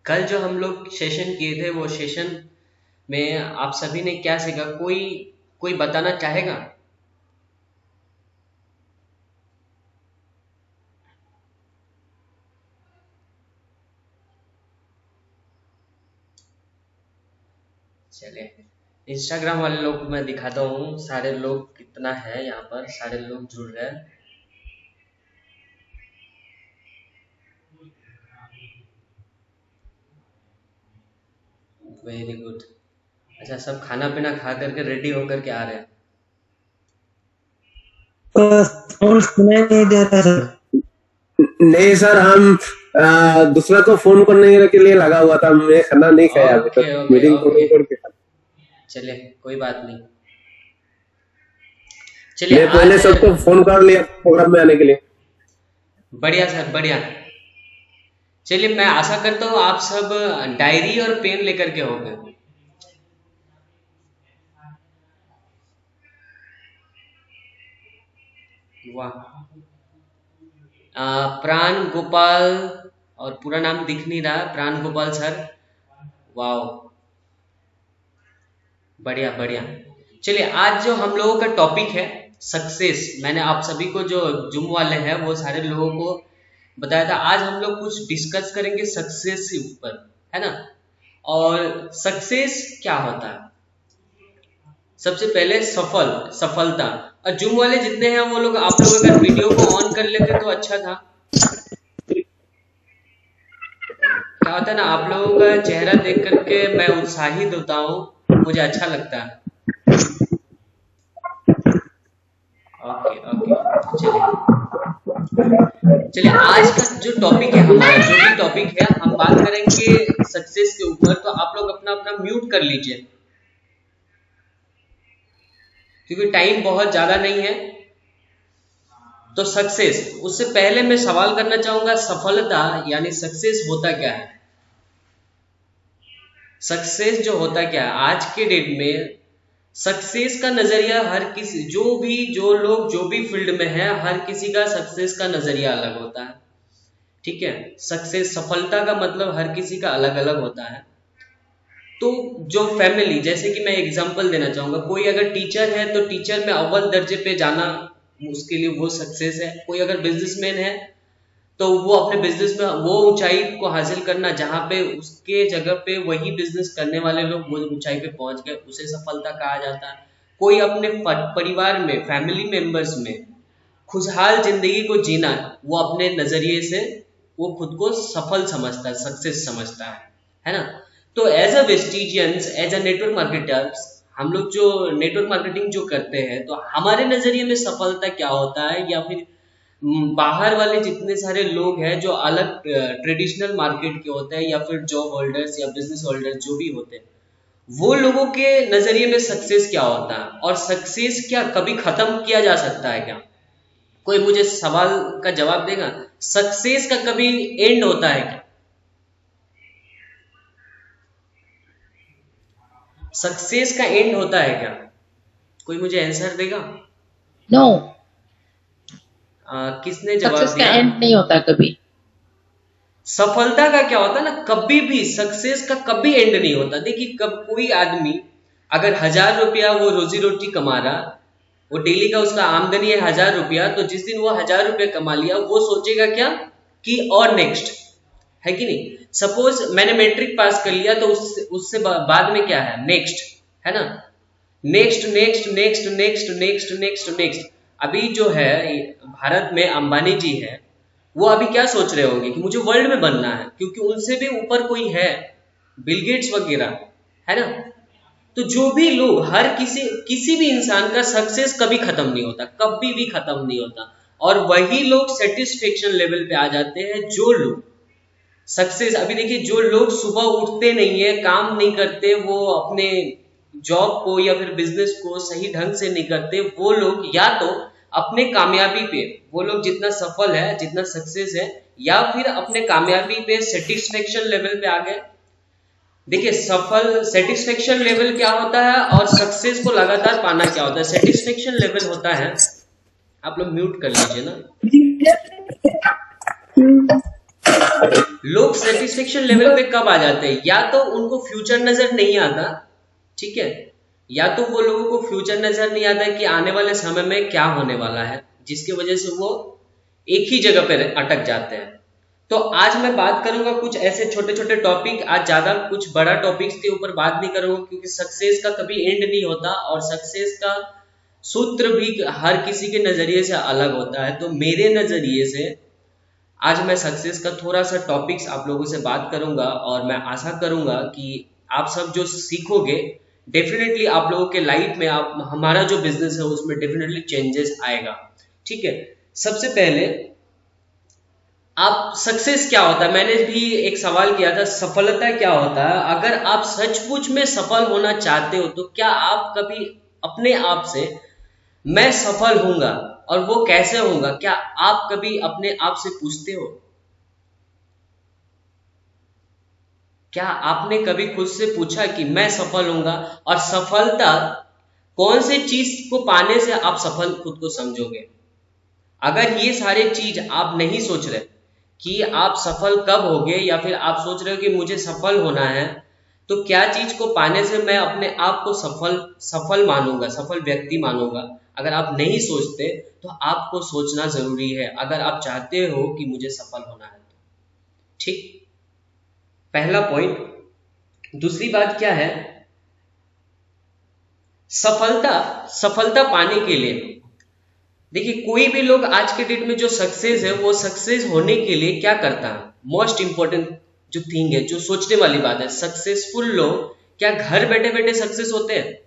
कल जो हम लोग सेशन किए थे वो सेशन में आप सभी ने क्या सीखा? कोई कोई बताना चाहेगा? चलिए, इंस्टाग्राम वाले लोग को मैं दिखाता हूँ सारे लोग कितना है, यहाँ पर सारे लोग जुड़ रहे हैं। Very good. अच्छा, सब खाना पीना खा करके रेडी होकर के आ रहे हैं। फोन सुनाई नहीं दे रहा सर। नहीं सर, हम दूसरा को फोन करने के लिए लगा हुआ था। मैं खाना नहीं खाया अभी ओके तक, ओके मीटिंग ओके, करके। चलिए कोई बात नहीं। चलिए मैं पहले आज सबको फोन कर लिया प्रोग्राम में आने के लिए। बढ़िया सर, बढ़िया। चलिए, मैं आशा करता हूँ आप सब डायरी और पेन लेकर के होंगे। वाह। प्राण गोपाल, और पूरा नाम दिख नहीं रहा, प्राण गोपाल सर। वाह, बढ़िया बढ़िया। चलिए, आज जो हम लोगों का टॉपिक है सक्सेस, मैंने आप सभी को जो जुम वाले हैं वो सारे लोगों को बताया था। आज हम लोग कुछ डिस्कस करेंगे सक्सेस के ऊपर, है ना। और सक्सेस क्या होता है? सबसे पहले सफलता। और जुम वाले जितने हैं वो लोग, आप लोग अगर वीडियो को ऑन कर लेते तो अच्छा था। क्या होता है ना, आप लोगों का चेहरा देख करके मैं उत्साहित होता हूँ, मुझे अच्छा लगता है। ओके ओके, चलिए आज का जो टॉपिक है, हमारा जो भी टॉपिक है, हम बात करेंगे सक्सेस के ऊपर। तो आप लोग अपना अपना म्यूट कर लीजिए, क्योंकि टाइम बहुत ज्यादा नहीं है। तो सक्सेस, उससे पहले मैं सवाल करना चाहूंगा, सफलता यानी सक्सेस होता क्या है? सक्सेस जो होता क्या है आज के डेट में? सक्सेस का नजरिया हर किसी, जो लोग जो भी फील्ड में है, हर किसी का सक्सेस का नजरिया अलग होता है। ठीक है, सक्सेस सफलता का मतलब हर किसी का अलग अलग होता है। तो जो फैमिली, जैसे कि मैं एग्जांपल देना चाहूंगा, कोई अगर टीचर है तो टीचर में अव्वल दर्जे पे जाना उसके लिए वो सक्सेस है। कोई अगर बिजनेसमैन है तो वो अपने बिजनेस में वो ऊंचाई को हासिल करना जहां पे उसके जगह पे वही बिजनेस करने वाले लोग वो ऊंचाई पे पहुंच गए, उसे सफलता कहा जाता है। कोई अपने परिवार में, फैमिली मेंबर्स में खुशहाल जिंदगी को जीना, वो अपने नजरिए से वो खुद को सफल समझता है, सक्सेस समझता है ना। तो एज अ वेस्टिजियंस, एज अ नेटवर्क मार्केटर्स, हम लोग जो नेटवर्क मार्केटिंग जो करते हैं, तो हमारे नजरिए में सफलता क्या होता है, या फिर बाहर वाले जितने सारे लोग हैं जो अलग ट्रेडिशनल मार्केट के होते हैं, या फिर जॉब होल्डर्स या बिजनेस होल्डर्स जो भी होते हैं, वो लोगों के नजरिए में सक्सेस क्या होता है? और सक्सेस क्या कभी खत्म किया जा सकता है क्या? कोई मुझे सवाल का जवाब देगा? सक्सेस का कभी एंड होता है क्या? सक्सेस का एंड होता है क्या? कोई मुझे आंसर देगा? नो, किसने जवाब सक्सेस का दिया? एंड नहीं होता कभी। सफलता का क्या होता है ना, कभी भी सक्सेस का कभी एंड नहीं होता। देखिए, कब कोई आदमी अगर 1,000 रुपया वो रोजी रोटी कमा रहा, वो डेली का उसका आमदनी है 1,000 रुपया, तो जिस दिन वो 1,000 रुपया कमा लिया, वो सोचेगा क्या कि और नेक्स्ट, है कि नहीं। सपोज मैंने मैट्रिक पास कर लिया, तो उससे बाद में क्या है, नेक्स्ट, है ना। Next next next next next next next. अभी जो है भारत में अंबानी जी है, वो अभी क्या सोच रहे होंगे कि मुझे वर्ल्ड में बनना है, क्योंकि उनसे भी ऊपर कोई है, बिल गेट्स वगैरह, है ना। तो जो भी लोग, हर किसी भी इंसान का सक्सेस कभी खत्म नहीं होता, कभी भी खत्म नहीं होता। और वही लोग सेटिस्फेक्शन लेवल पे आ जाते हैं जो लोग सक्सेस, अभी देखिए, जो लोग सुबह उठते नहीं है, काम नहीं करते, वो अपने जॉब को या फिर बिजनेस को सही ढंग से नहीं करते, वो लोग या तो अपने कामयाबी पे, वो लोग जितना सफल है, जितना सक्सेस है, या फिर अपने कामयाबी पे सेटिस्फेक्शन लेवल पे आ गए। देखिए, सफल सेटिस्फेक्शन लेवल क्या होता है और सक्सेस को लगातार पाना क्या होता है? सेटिस्फेक्शन लेवल होता है, आप लोग म्यूट कर लीजिए ना। लोग सेटिस्फेक्शन लेवल पे कब आ जाते हैं? या तो उनको फ्यूचर नजर नहीं आता, ठीक है, या तो वो लोगों को फ्यूचर नजर नहीं आता कि आने वाले समय में क्या होने वाला है, जिसकी वजह से वो एक ही जगह पे अटक जाते हैं। तो आज मैं बात करूंगा कुछ ऐसे छोटे छोटे टॉपिक, आज ज्यादा कुछ बड़ा टॉपिक्स के ऊपर बात नहीं करूंगा, क्योंकि सक्सेस का कभी एंड नहीं होता और सक्सेस का सूत्र भी हर किसी के नजरिए से अलग होता है। तो मेरे नजरिए से आज मैं सक्सेस का थोड़ा सा टॉपिक्स आप लोगों से बात करूंगा और मैं आशा करूंगा कि आप सब जो सीखोगे डेफिनेटली आप लोगों के लाइफ में, आप हमारा जो बिजनेस है उसमें डेफिनेटली चेंजेस आएगा, ठीक है। सबसे पहले आप सक्सेस क्या होता है, मैंने भी एक सवाल किया था, सफलता क्या होता है? अगर आप सचमुच में सफल होना चाहते हो तो क्या आप कभी अपने आप से मैं सफल होऊंगा और वो कैसे होगा, क्या आप कभी अपने आप से पूछते हो? क्या आपने कभी खुद से पूछा कि मैं सफल होऊंगा? और सफलता कौन से चीज को पाने से आप सफल खुद को समझोगे? अगर ये सारे चीज आप नहीं सोच रहे कि आप सफल कब होगे, या फिर आप सोच रहे हो कि मुझे सफल होना है, तो क्या चीज को पाने से मैं अपने आप को सफल मानूंगा, सफल व्यक्ति मानूंगा? अगर आप नहीं सोचते तो आपको सोचना जरूरी है, अगर आप चाहते हो कि मुझे सफल होना है तो, ठीक। पहला पॉइंट। दूसरी बात क्या है, सफलता पाने के लिए देखिए, कोई भी लोग आज के डेट में जो सक्सेस है वो सक्सेस होने के लिए क्या करता है, मोस्ट इंपॉर्टेंट जो थिंग है, जो सोचने वाली बात है, सक्सेसफुल लोग क्या घर बैठे बैठे सक्सेस होते हैं?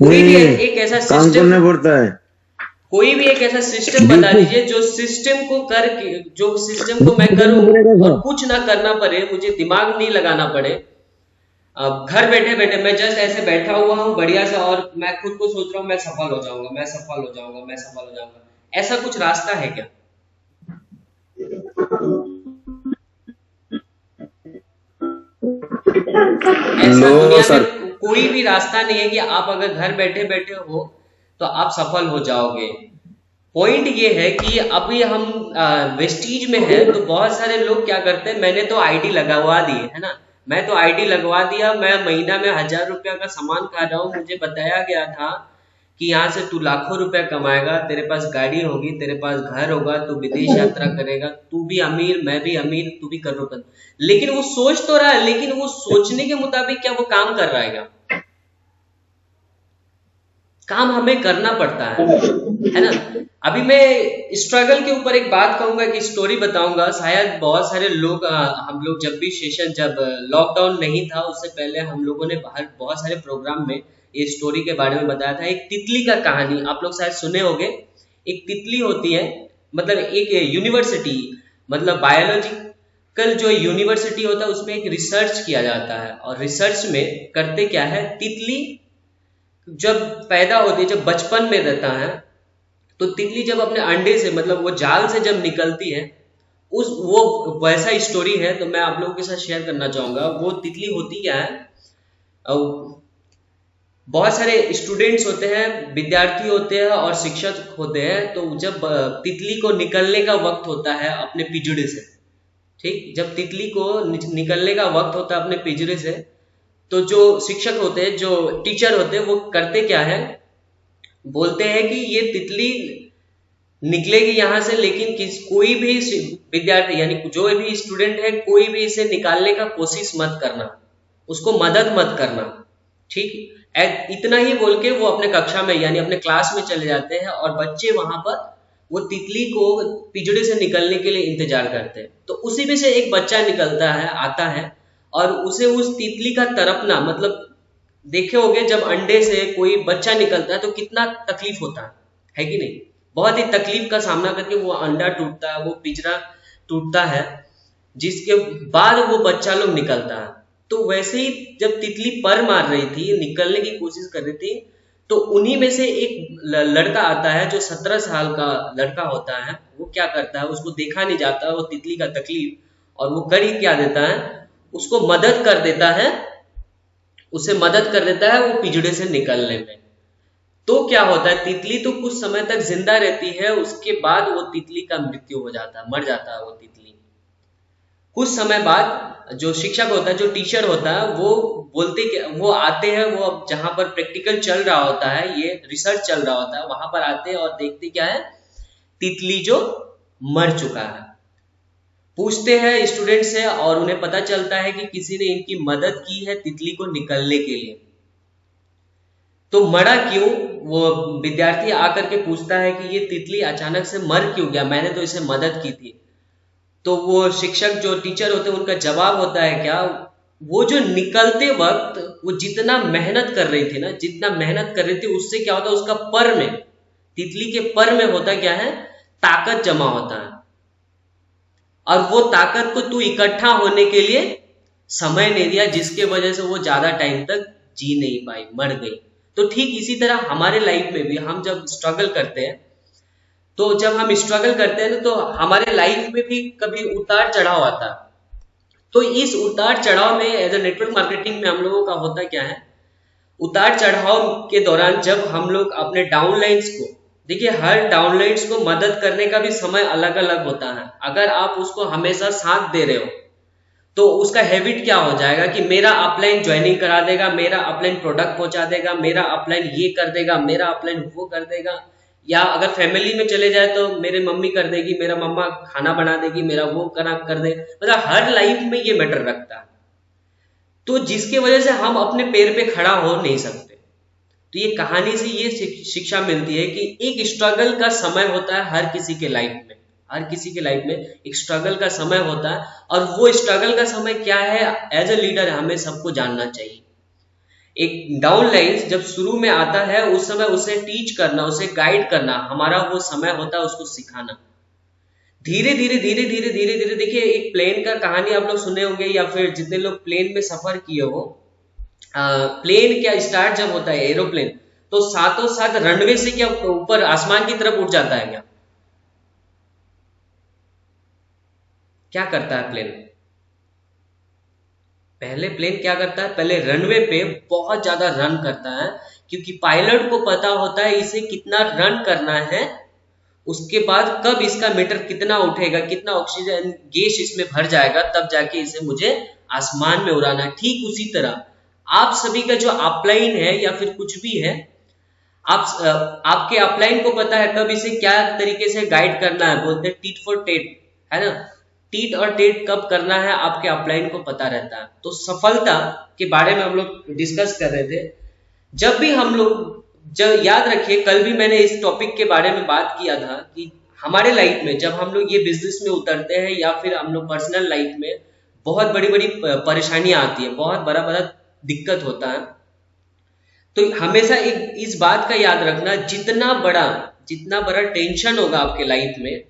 कोई भी एक ऐसा काम सिस्टम, करना पड़ता है। कोई भी एक ऐसा सिस्टम बता दीजिए जो सिस्टम को करके, जो सिस्टम को मैं करूं और कुछ ना करना पड़े, मुझे दिमाग नहीं लगाना पड़े, अब घर बैठे बैठे मैं जस्ट ऐसे बैठा हुआ हूँ बढ़िया सा और मैं खुद को सोच रहा हूँ मैं सफल हो जाऊंगा, मैं सफल हो जाऊंगा, मैं सफल हो जाऊंगा, ऐसा कुछ रास्ता है क्या? ऐसा नो दुनिया सर। में कोई भी रास्ता नहीं है कि आप अगर घर बैठे बैठे हो तो आप सफल हो जाओगे। पॉइंट ये है कि अभी हम वेस्टीज में है तो बहुत सारे लोग क्या करते हैं, मैंने तो आईडी लगवा दी है ना, मैं तो आईडी लगवा दिया, मैं महीना में 1000 रुपया का सामान खा रहा हूँ, मुझे बताया गया था कि यहाँ से तू लाखों रुपया कमाएगा, तेरे पास गाड़ी होगी, तेरे पास घर होगा, तू विदेश यात्रा करेगा, तू भी अमीर, मैं भी अमीर, तू भी करोड़पति। लेकिन वो सोच तो रहा है, लेकिन वो सोचने के मुताबिक क्या वो काम कर रहा है क्या? काम हमें करना पड़ता है ना। अभी मैं स्ट्रगल के ऊपर एक बात कहूंगा, कि स्टोरी बताऊंगा, शायद बहुत सारे लोग, हम लोग जब भी जब लॉकडाउन नहीं था उससे पहले हम लोगों ने बाहर बहुत सारे प्रोग्राम में ये स्टोरी के बारे में बताया था। एक तितली का कहानी आप लोग शायद सुने होंगे। एक तितली होती है, मतलब एक यूनिवर्सिटी, मतलब बायोलॉजिकल जो यूनिवर्सिटी होता है उसमें एक रिसर्च किया जाता है, और रिसर्च में करते क्या है, तितली जब पैदा होती है, जब बचपन में रहता है, तो तितली जब अपने अंडे से, मतलब वो जाल से जब निकलती है, उस वो वैसा स्टोरी है, तो मैं आप लोगों के साथ शेयर करना चाहूंगा। वो तितली होती क्या है, बहुत सारे स्टूडेंट्स होते हैं, विद्यार्थी होते हैं और शिक्षक होते हैं, तो जब तितली को निकलने का वक्त होता है अपने पिंजड़े से, ठीक, जब तितली को निकलने का वक्त होता है अपने पिंजरे से, तो जो शिक्षक होते हैं, जो टीचर होते हैं, वो करते क्या है, बोलते हैं कि ये तितली निकलेगी यहाँ से, लेकिन कोई भी विद्यार्थी यानी जो भी स्टूडेंट है, कोई भी इसे निकालने का कोशिश मत करना, उसको मदद मत करना, ठीक। इतना ही बोल के वो अपने कक्षा में यानी अपने क्लास में चले जाते हैं, और बच्चे वहां पर वो तितली को पिंजड़े से निकलने के लिए इंतजार करते हैं। तो उसी में से एक बच्चा निकलता है, आता है, और उसे उस तितली का तड़पना, मतलब देखे होंगे जब अंडे से कोई बच्चा निकलता है तो कितना तकलीफ होता है कि नहीं? बहुत ही तकलीफ का सामना करके वो अंडा टूटता है, वो पिंजरा टूटता है, जिसके बाद वो बच्चा लोग निकलता है। तो वैसे ही जब तितली पर मार रही थी, निकलने की कोशिश कर रही थी, तो उन्हीं में से एक लड़का आता है जो 17 साल का लड़का होता है। वो क्या करता है, उसको देखा नहीं जाता वो तितली का तकलीफ, और वो कर ही क्या देता है, उसको मदद कर देता है, उसे मदद कर देता है वो पिंजड़े से निकलने में। तो क्या होता है, तितली तो कुछ समय तक जिंदा रहती है, उसके बाद वो तितली का मृत्यु हो जाता है, मर जाता है वो तितली। कुछ समय बाद जो शिक्षक होता है, जो टीचर होता है, वो बोलते कि वो आते हैं, वो जहां पर प्रैक्टिकल चल रहा होता है, ये रिसर्च चल रहा होता है, वहां पर आते हैं और देखते क्या है, तितली जो मर चुका है। पूछते हैं स्टूडेंट से और उन्हें पता चलता है कि किसी ने इनकी मदद की है तितली को निकलने के लिए। तो मरा क्यों, वो विद्यार्थी आकर के पूछता है कि ये तितली अचानक से मर क्यों गया, मैंने तो इसे मदद की थी। तो वो शिक्षक जो टीचर होते हैं उनका जवाब होता है क्या, वो जो निकलते वक्त वो जितना मेहनत कर रही थी ना, जितना मेहनत कर रही थी, उससे क्या होता है, उसका पर में, तितली के पर में होता क्या है, ताकत जमा होता है। और वो ताकत को तू इकट्ठा होने के लिए समय नहीं दिया, जिसके वजह से वो ज्यादा टाइम तक जी नहीं पाई, मर गई। तो ठीक इसी तरह हमारे लाइफ में भी हम जब स्ट्रगल करते हैं, तो जब हम स्ट्रगल करते हैं ना, तो हमारे लाइफ में भी कभी उतार चढ़ाव आता है। तो इस उतार चढ़ाव में एज ए नेटवर्क मार्केटिंग में हम लोगों का होता क्या है, उतार चढ़ाव के दौरान जब हम लोग अपने डाउनलाइंस को, देखिए हर डाउनलाइंस को मदद करने का भी समय अलग अलग होता है। अगर आप उसको हमेशा साथ दे रहे हो तो उसका हैबिट क्या हो जाएगा कि मेरा अपलाइन ज्वाइनिंग करा देगा, मेरा अपलाइन प्रोडक्ट पहुंचा देगा, मेरा अपलाइन ये कर देगा, मेरा अपलाइन वो कर देगा। या अगर फैमिली में चले जाए तो मेरे मम्मी कर देगी, मेरा मम्मा खाना बना देगी, मेरा वो कर दे, मतलब हर लाइफ में ये मैटर रखता है। तो जिसके वजह से हम अपने पैर पे खड़ा हो नहीं सकते। तो ये कहानी से ये शिक्षा मिलती है कि एक स्ट्रगल का समय होता है हर किसी के लाइफ में, हर किसी के लाइफ में एक स्ट्रगल का समय होता है। और वो स्ट्रगल का समय क्या है, एज ए लीडर हमें सबको जानना चाहिए। एक डाउन लाइन जब शुरू में आता है, उस समय उसे टीच करना, उसे गाइड करना हमारा वो समय होता है, उसको सिखाना। धीरे धीरे धीरे धीरे धीरे धीरे, देखिए एक प्लेन का कहानी आप लोग सुने होंगे, या फिर जितने लोग प्लेन में सफर किए हो, प्लेन क्या स्टार्ट जब होता है एरोप्लेन, तो साथों साथ रनवे से क्या ऊपर आसमान की तरफ उठ जाता है क्या, क्या करता है प्लेन, पहले प्लेन क्या करता है, पहले रनवे पे बहुत ज्यादा रन करता है, क्योंकि पायलट को पता होता है इसे कितना रन करना है, उसके बाद कब इसका मीटर कितना उठेगा, कितना ऑक्सीजन गैस इसमें भर जाएगा, तब जाके इसे मुझे आसमान में उड़ाना है। ठीक उसी तरह आप सभी का जो अपलाइन है या फिर कुछ भी है, आपके अपलाइन को पता है कब इसे क्या तरीके से गाइड करना है, बोलते हैं टीट फॉर टेट, है ना, टीट और टेट कब करना है आपके अपलाइन को पता रहता है। तो सफलता के बारे में हम लोग डिस्कस कर रहे थे। जब भी हम लोग, जब याद रखिए कल भी मैंने इस टॉपिक के बारे में बात किया था कि हमारे लाइफ में जब हम लोग ये बिजनेस में उतरते हैं या फिर हम लोग पर्सनल लाइफ में बहुत बड़ी बड़ी परेशानियां आती है, बहुत बड़ा बड़ा दिक्कत होता है, तो हमेशा एक इस बात का याद रखना, जितना बड़ा टेंशन होगा आपके लाइफ में,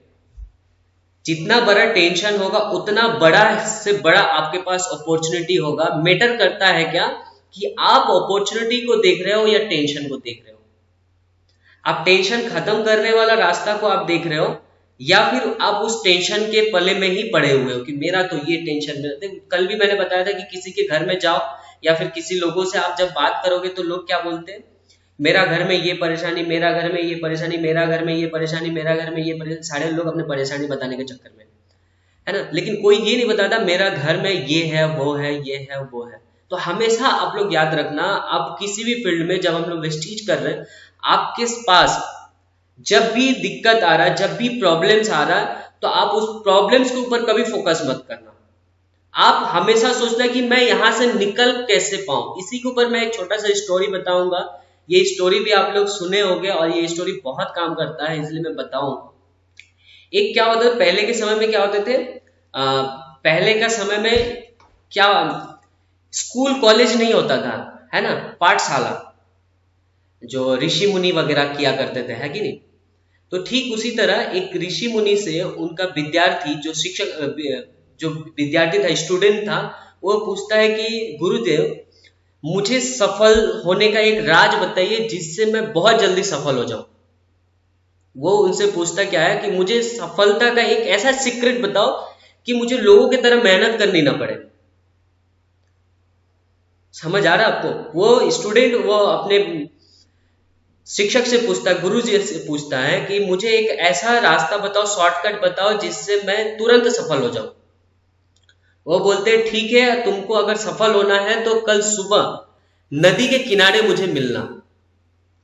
जितना बड़ा टेंशन होगा उतना बड़ा से बड़ा आपके पास अपॉर्चुनिटी होगा। मैटर करता है क्या कि आप अपॉर्चुनिटी को देख रहे हो या टेंशन को देख रहे हो, आप टेंशन खत्म करने वाला रास्ता को आप देख रहे हो, या फिर आप उस टेंशन के पले में ही पड़े हुए हो कि मेरा तो ये टेंशन में। कल भी मैंने बताया था कि किसी के घर में जाओ या फिर किसी लोगों से आप जब बात करोगे तो लोग क्या बोलते हैं, मेरा घर में ये परेशानी, मेरा घर में ये परेशानी, मेरा घर में ये परेशानी, मेरा घर में ये परेशानी, सारे लोग अपने परेशानी बताने के चक्कर में, है ना, लेकिन कोई ये नहीं बताता मेरा घर में ये है वो है, ये है वो है। तो हमेशा आप लोग याद रखना, आप किसी भी फील्ड में जब हम लोग वेस्टीज कर रहे हैं, आपके पास जब भी दिक्कत आ रहा है, जब भी प्रॉब्लम्स आ रहा है, तो आप उस प्रॉब्लम्स के ऊपर कभी फोकस मत करना। आप हमेशा सोचना कि मैं यहां से निकल कैसे पाऊं। इसी के ऊपर मैं एक छोटा सा स्टोरी बताऊंगा, ये स्टोरी भी आप लोग सुने होंगे और ये स्टोरी बहुत काम करता है, इसलिए मैं बताऊं। एक क्या होता है, पहले के समय में क्या होते थे, पहले का समय में क्या, स्कूल कॉलेज नहीं होता था, है ना, पाठशाला जो ऋषि मुनि वगैरह किया करते थे, है कि नहीं। तो ठीक उसी तरह एक ऋषि मुनि से उनका विद्यार्थी, जो शिक्षक, जो विद्यार्थी था, स्टूडेंट था, वो पूछता है कि गुरुदेव मुझे सफल होने का एक राज बताइए जिससे मैं बहुत जल्दी सफल हो जाऊं। वो उनसे पूछता क्या है कि मुझे सफलता का एक ऐसा सीक्रेट बताओ कि मुझे लोगों की तरह मेहनत करनी ना पड़े। समझ आ रहा है आपको, वो स्टूडेंट वो अपने शिक्षक से पूछता है, गुरु जी से पूछता है कि मुझे एक ऐसा रास्ता बताओ, शॉर्टकट बताओ जिससे मैं तुरंत सफल हो जाऊं। वो बोलते हैं ठीक है, तुमको अगर सफल होना है तो कल सुबह नदी के किनारे मुझे मिलना।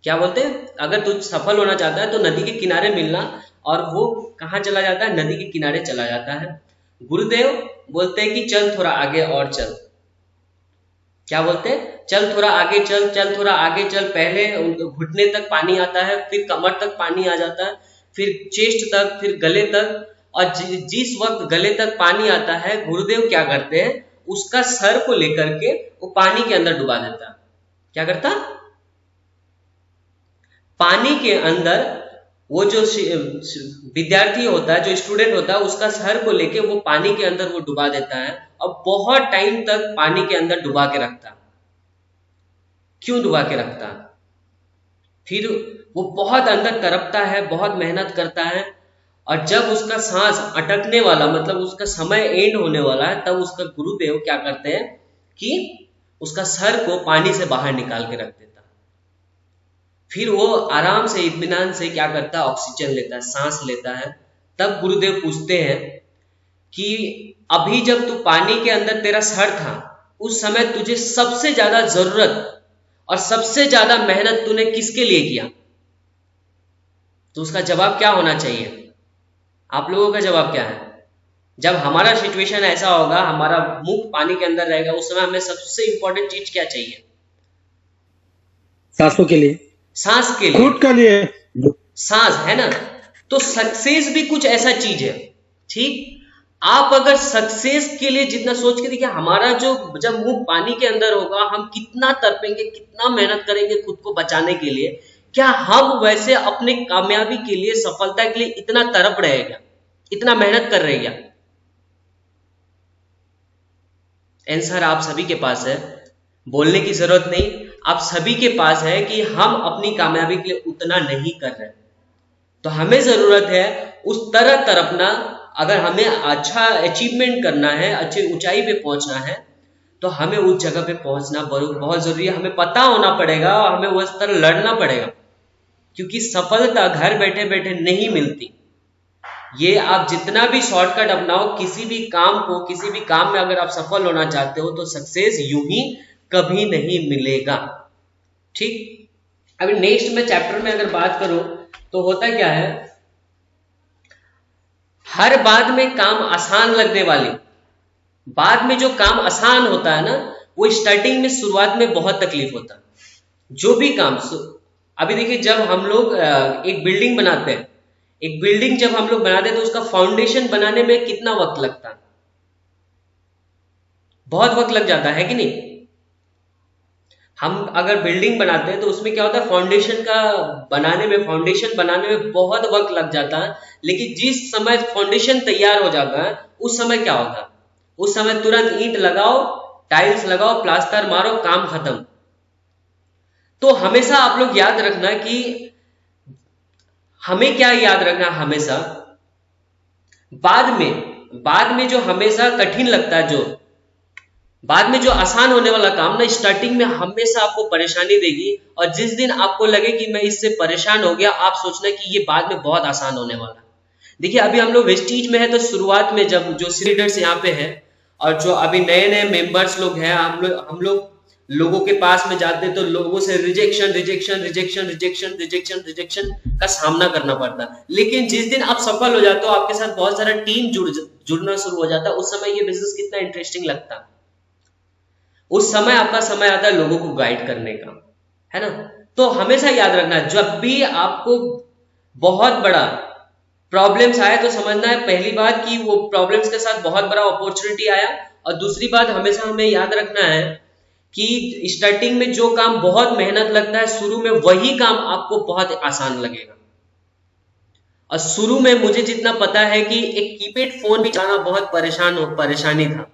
क्या बोलते हैं, अगर तू सफल होना चाहता है तो नदी के किनारे मिलना। और वो कहाँ चला जाता है, नदी के किनारे चला जाता है। गुरुदेव बोलते हैं कि चल थोड़ा आगे और चल। क्या बोलते हैं, चल थोड़ा आगे चल, चल थोड़ा आगे चल। पहले घुटने तक पानी आता है, फिर कमर तक पानी आ जाता है, फिर चेस्ट तक, फिर गले तक। और जिस वक्त गले तक पानी आता है, गुरुदेव क्या करते हैं, उसका सर को लेकर के वो पानी के अंदर डुबा देता है। क्या करता, पानी के अंदर वो जो विद्यार्थी होता है, जो स्टूडेंट होता है, उसका सर को लेके वो पानी के अंदर वो डुबा देता है और बहुत टाइम तक पानी के अंदर डुबा के रखता। क्यों डुबा के रखता, फिर वो बहुत अंदर तड़पता है, बहुत मेहनत करता है, और जब उसका सांस अटकने वाला, मतलब उसका समय एंड होने वाला है, तब उसका गुरुदेव क्या करते हैं कि उसका सर को पानी से बाहर निकाल के रख देता। फिर वो आराम से इत्मीनान से क्या करता है, ऑक्सीजन लेता है, सांस लेता है। तब गुरुदेव पूछते हैं कि अभी जब तू पानी के अंदर तेरा सर था, उस समय तुझे सबसे ज्यादा जरूरत और सबसे ज्यादा मेहनत तूने किसके लिए किया? तो उसका जवाब क्या होना चाहिए? आप लोगों का जवाब क्या है? जब हमारा सिचुएशन ऐसा होगा, हमारा मुख पानी के अंदर रहेगा, उस समय हमें सबसे इंपॉर्टेंट चीज क्या चाहिए? सांसों के लिए, सांस के लिए, खुद के लिए सांस, है ना। तो सक्सेस भी कुछ ऐसा चीज है, ठीक। आप अगर सक्सेस के लिए जितना सोच के देखिए, हमारा जो जब मुंह पानी के अंदर होगा, हम कितना तड़पेंगे, कितना मेहनत करेंगे खुद को बचाने के लिए। क्या हम वैसे अपने कामयाबी के लिए, सफलता के लिए इतना तड़प रहेगा, इतना मेहनत कर रहेगा? आंसर आप सभी के पास है, बोलने की जरूरत नहीं, आप सभी के पास है कि हम अपनी कामयाबी के लिए उतना नहीं कर रहे। तो हमें जरूरत है उस तरह तड़पना। अगर हमें अच्छा अचीवमेंट करना है, अच्छी ऊंचाई पे पहुंचना है, तो हमें उस जगह पे पहुंचना बहुत जरूरी है। हमें पता होना पड़ेगा और हमें उस तरह लड़ना पड़ेगा, क्योंकि सफलता घर बैठे बैठे नहीं मिलती। ये आप जितना भी शॉर्टकट अपनाओ, किसी भी काम को, किसी भी काम में अगर आप सफल होना चाहते हो, तो सक्सेस यूं ही कभी नहीं मिलेगा, ठीक। अभी नेक्स्ट में चैप्टर में अगर बात करूं तो होता क्या है, हर बाद में काम आसान लगने वाली, बाद में जो काम आसान होता है ना, वो स्टार्टिंग में, शुरुआत में बहुत तकलीफ होता है। जो भी काम, अभी देखिए, जब हम लोग एक बिल्डिंग बनाते हैं, एक बिल्डिंग जब हम लोग बनाते हैं तो उसका फाउंडेशन बनाने में कितना वक्त लगता है? बहुत वक्त लग जाता है कि नहीं। हम अगर बिल्डिंग बनाते हैं तो उसमें क्या होता है, फाउंडेशन बनाने में बहुत वक्त लग जाता है। लेकिन जिस समय फाउंडेशन तैयार हो जाता है, उस समय क्या होता है, उस समय तुरंत ईंट लगाओ, टाइल्स लगाओ, प्लास्टर मारो, काम खत्म। तो हमेशा आप लोग याद रखना कि हमें क्या याद रखना, हमेशा बाद में जो हमेशा कठिन लगता है, जो बाद में जो आसान होने वाला काम ना, स्टार्टिंग में हमेशा आपको परेशानी देगी। और जिस दिन आपको लगे कि मैं इससे परेशान हो गया, आप सोचना कि ये बाद में बहुत आसान होने वाला है। देखिए, अभी हम लोग वेस्टीज में है, तो शुरुआत में जब जो लीडर्स यहाँ पे है और जो अभी नए नए मेंबर्स लोग हैं, हम लोग लोगों के पास में जाते हैं तो लोगों से रिजेक्शन का सामना करना पड़ता है। लेकिन जिस दिन आप सफल हो जाते हो, आपके साथ बहुत सारा टीम जुड़ना शुरू हो जाता है, उस समय ये बिजनेस कितना इंटरेस्टिंग लगता है। उस समय आपका समय आता है लोगों को गाइड करने का, है ना। तो हमेशा याद रखना, जब भी आपको बहुत बड़ा प्रॉब्लम्स आए तो समझना है, पहली बात कि वो प्रॉब्लम्स के साथ बहुत बड़ा अपॉर्चुनिटी आया, और दूसरी बात हमेशा हमें याद रखना है कि स्टार्टिंग में जो काम बहुत मेहनत लगता है, शुरू में वही काम आपको बहुत आसान लगेगा। और शुरू में मुझे जितना पता है कि एक कीपैड फोन भी चलाना बहुत परेशानी था,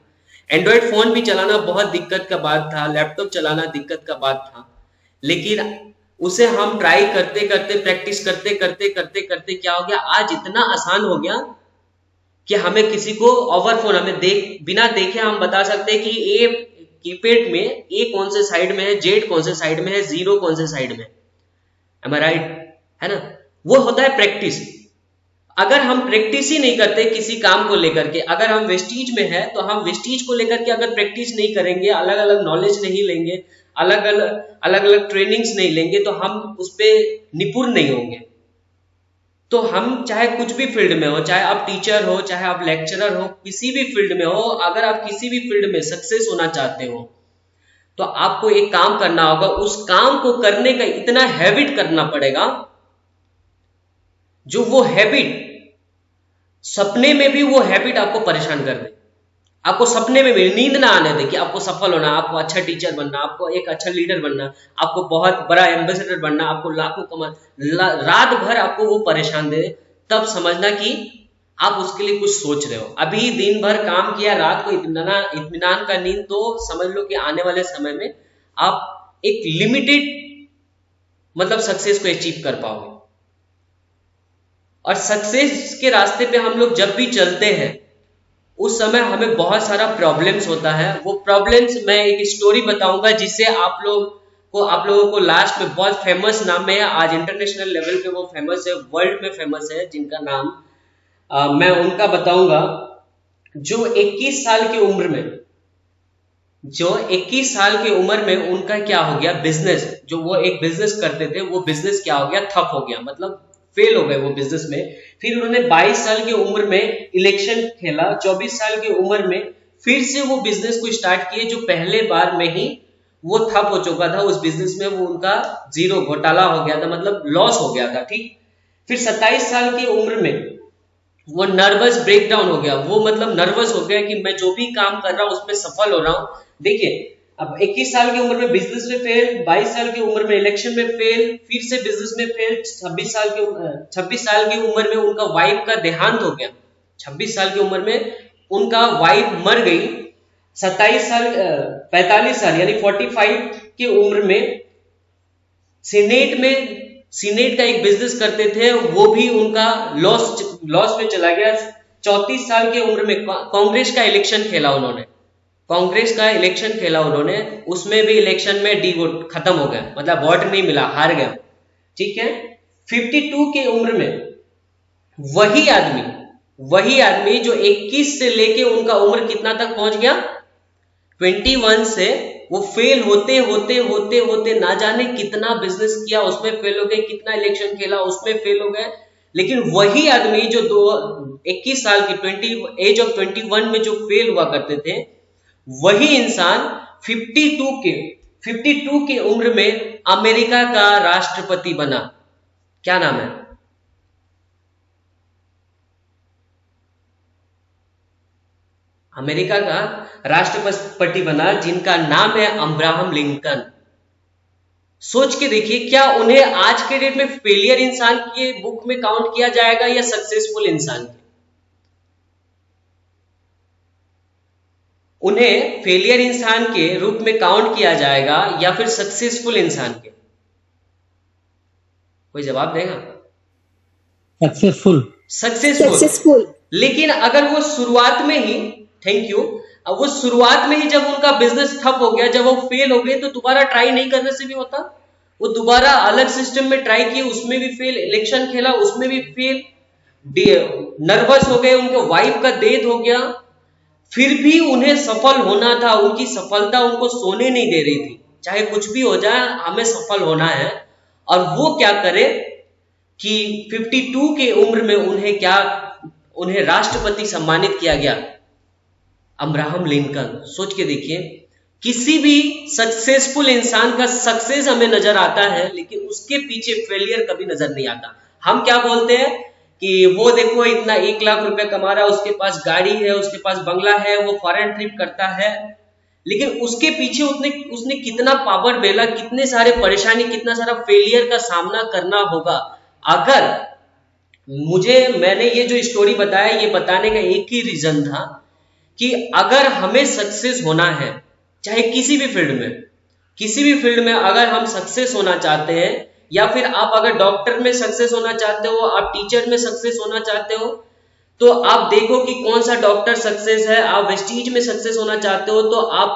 एंड्रॉयड फोन भी चलाना बहुत दिक्कत का बात था, लैपटॉप चलाना दिक्कत का बात था। लेकिन उसे हम ट्राई करते करते, प्रैक्टिस करते करते करते करते क्या हो गया, आज इतना आसान हो गया कि हमें किसी को ओवर फोन, हमें बिना देखे हम बता सकते हैं कि ए कीपैड में ए कौन से साइड में है, जेड कौन से साइड में है, जीरो कौन से साइड में। एम आई राइट? है ना? वो होता है प्रैक्टिस। अगर हम प्रैक्टिस ही नहीं करते किसी काम को लेकर के, अगर हम वेस्टीज में है तो हम वेस्टीज को लेकर के अगर प्रैक्टिस नहीं करेंगे, अलग अलग नॉलेज नहीं लेंगे, अलग अलग ट्रेनिंग्स नहीं लेंगे, तो हम उस पर निपुण नहीं होंगे। तो हम चाहे कुछ भी फील्ड में हो, चाहे आप टीचर हो, चाहे आप लेक्चरर हो, किसी भी फील्ड में हो, अगर आप किसी भी फील्ड में सक्सेस होना चाहते हो तो आपको एक काम करना होगा, उस काम को करने का इतना हैबिट करना पड़ेगा, जो वो हैबिट सपने में भी वो हैबिट आपको परेशान कर दे। आपको सपने में भी नींद ना आने दे कि आपको सफल होना, आपको अच्छा टीचर बनना, आपको एक अच्छा लीडर बनना, आपको बहुत बड़ा एम्बेसडर बनना, आपको लाखों रात भर आपको वो परेशान दे, तब समझना कि आप उसके लिए कुछ सोच रहे हो। अभी दिन भर काम किया, रात को इत्मीनान का नींद, तो समझ लो कि आने वाले समय में आप एक लिमिटेड मतलब सक्सेस को अचीव कर पाओगे। और सक्सेस के रास्ते पे हम लोग जब भी चलते हैं उस समय हमें बहुत सारा प्रॉब्लम्स होता है। वो प्रॉब्लम्स मैं एक स्टोरी बताऊंगा जिससे आप लोगों को लास्ट में, बहुत फेमस नाम है, आज इंटरनेशनल लेवल पे वो फेमस है, वर्ल्ड में फेमस है, जिनका नाम मैं उनका बताऊंगा। जो 21 साल की उम्र में उनका क्या हो गया, बिजनेस, जो वो एक बिजनेस करते थे, वो बिजनेस क्या हो गया, ठप हो गया, मतलब फेल हो गए वो बिजनेस में। फिर उन्होंने 22 साल की उम्र में इलेक्शन खेला, 24 साल की उम्र में फिर से वो बिजनेस को स्टार्ट किए, जो पहले बार में ही वो ठप हो चुका था। उस बिजनेस में वो उनका जीरो, घोटाला हो गया था, मतलब लॉस हो गया था। ठीक, फिर 27 साल की उम्र में वो नर्वस ब्रेकडाउन हो गया, वो मतलब नर्वस हो गया कि मैं जो भी काम कर रहा हूं उसमें सफल हो रहा हूं। देखिए, अब 21 साल की उम्र में बिजनेस में फेल, 22 साल की उम्र में इलेक्शन में फेल, फिर से बिजनेस में फेल, 26 साल की उम्र में उनका वाइफ का देहांत हो गया। 26 साल की उम्र में उनका वाइफ मर गई। 45 साल यानी 45 की उम्र में सीनेट का एक बिजनेस करते थे, वो भी उनका लॉस में चला गया। 34 साल की उम्र में कांग्रेस का इलेक्शन खेला उन्होंने, उसमें भी इलेक्शन में डी वोट खत्म हो गया, मतलब वोट नहीं मिला, हार गया। ठीक है, 52 की उम्र में वही आदमी जो 21 से लेके उनका उम्र कितना तक पहुंच गया, 21 से, वो फेल होते ना जाने कितना बिजनेस किया, उसमें फेल हो गए, कितना इलेक्शन खेला उसमें फेल हो गए। लेकिन वही आदमी जो 21 साल की एज ऑफ 21 में जो फेल हुआ करते थे, वही इंसान 52 की उम्र में अमेरिका का राष्ट्रपति बना। क्या नाम है? अमेरिका का राष्ट्रपति बना, जिनका नाम है अब्राहम लिंकन। सोच के देखिए, क्या उन्हें आज के डेट में फेलियर इंसान की बुक में काउंट किया जाएगा या सक्सेसफुल इंसान के? उन्हें फेलियर इंसान के रूप में काउंट किया जाएगा या फिर सक्सेसफुल इंसान के? कोई जवाब देगा? सक्सेसफुल। लेकिन अगर वो शुरुआत में ही, थैंक यू, अब वो शुरुआत में ही जब उनका बिजनेस ठप हो गया, जब वो फेल हो गए, तो दोबारा ट्राई नहीं करने से भी होता। वो दोबारा अलग सिस्टम में ट्राई किए, उसमें भी फेल, इलेक्शन खेला उसमें भी फेल, नर्वस हो गए, उनके वाइफ का डेथ हो गया, फिर भी उन्हें सफल होना था। उनकी सफलता उनको सोने नहीं दे रही थी, चाहे कुछ भी हो जाए हमें सफल होना है। और वो क्या करे कि 52 की उम्र में उन्हें राष्ट्रपति सम्मानित किया गया, अब्राहम लिंकन। सोच के देखिए, किसी भी सक्सेसफुल इंसान का सक्सेस हमें नजर आता है, लेकिन उसके पीछे फेलियर कभी नजर नहीं आता। हम क्या बोलते हैं कि वो देखो इतना 1 लाख रुपए कमा रहा है, उसके पास गाड़ी है, उसके पास बंगला है, वो फॉरेन ट्रिप करता है, लेकिन उसके पीछे उसने कितना पावर बेला, कितने सारे परेशानी, कितना सारा फेलियर का सामना करना होगा। अगर मैंने ये जो स्टोरी बताया, ये बताने का एक ही रीजन था कि अगर हमें सक्सेस होना है, चाहे किसी भी फील्ड में अगर हम सक्सेस होना चाहते हैं, या फिर आप अगर डॉक्टर में सक्सेस होना चाहते हो, आप टीचर में सक्सेस होना चाहते हो, तो आप देखो कि कौन सा डॉक्टर सक्सेस है। आप वेस्टीज में सक्सेस होना चाहते हो तो आप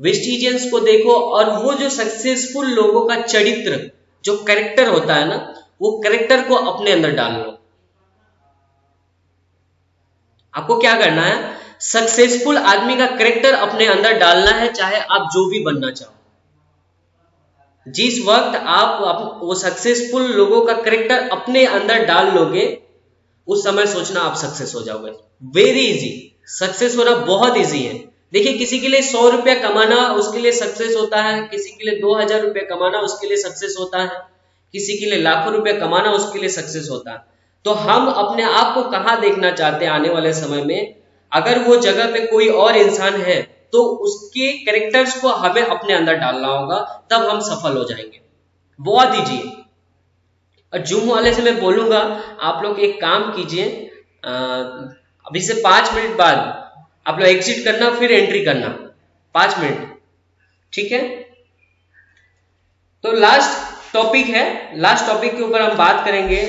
वेस्टीजियंस को देखो, और वो जो सक्सेसफुल लोगों का चरित्र जो कैरेक्टर होता है ना, वो कैरेक्टर को अपने अंदर डाल लो। आपको क्या करना है, सक्सेसफुल आदमी का कैरेक्टर अपने अंदर डालना है, चाहे आप जो भी बनना चाहो। जिस वक्त आप वो सक्सेसफुल लोगों का कैरेक्टर अपने अंदर डाल लोगे, उस समय सोचना आप सक्सेस हो जाओगे। वेरी इजी, सक्सेस होना बहुत इजी है। देखिए, किसी के लिए 100 रुपया कमाना उसके लिए सक्सेस होता है, किसी के लिए 2000 रुपया कमाना उसके लिए सक्सेस होता है, किसी के लिए लाखों रुपया कमाना उसके लिए सक्सेस होता है। तो हम अपने आप को कहाँ देखना चाहते हैं आने वाले समय में? अगर वो जगह पे कोई और इंसान है तो उसके कैरेक्टर्स को हमें अपने अंदर डालना होगा, तब हम सफल हो जाएंगे। बहुत इजी है। और जूम वाले से मैं बोलूंगा, आप लोग एक काम कीजिए, अभी से 5 मिनट बाद आप लोग एग्जिट करना, फिर एंट्री करना, 5 मिनट, ठीक है? तो लास्ट टॉपिक है, लास्ट टॉपिक के ऊपर हम बात करेंगे,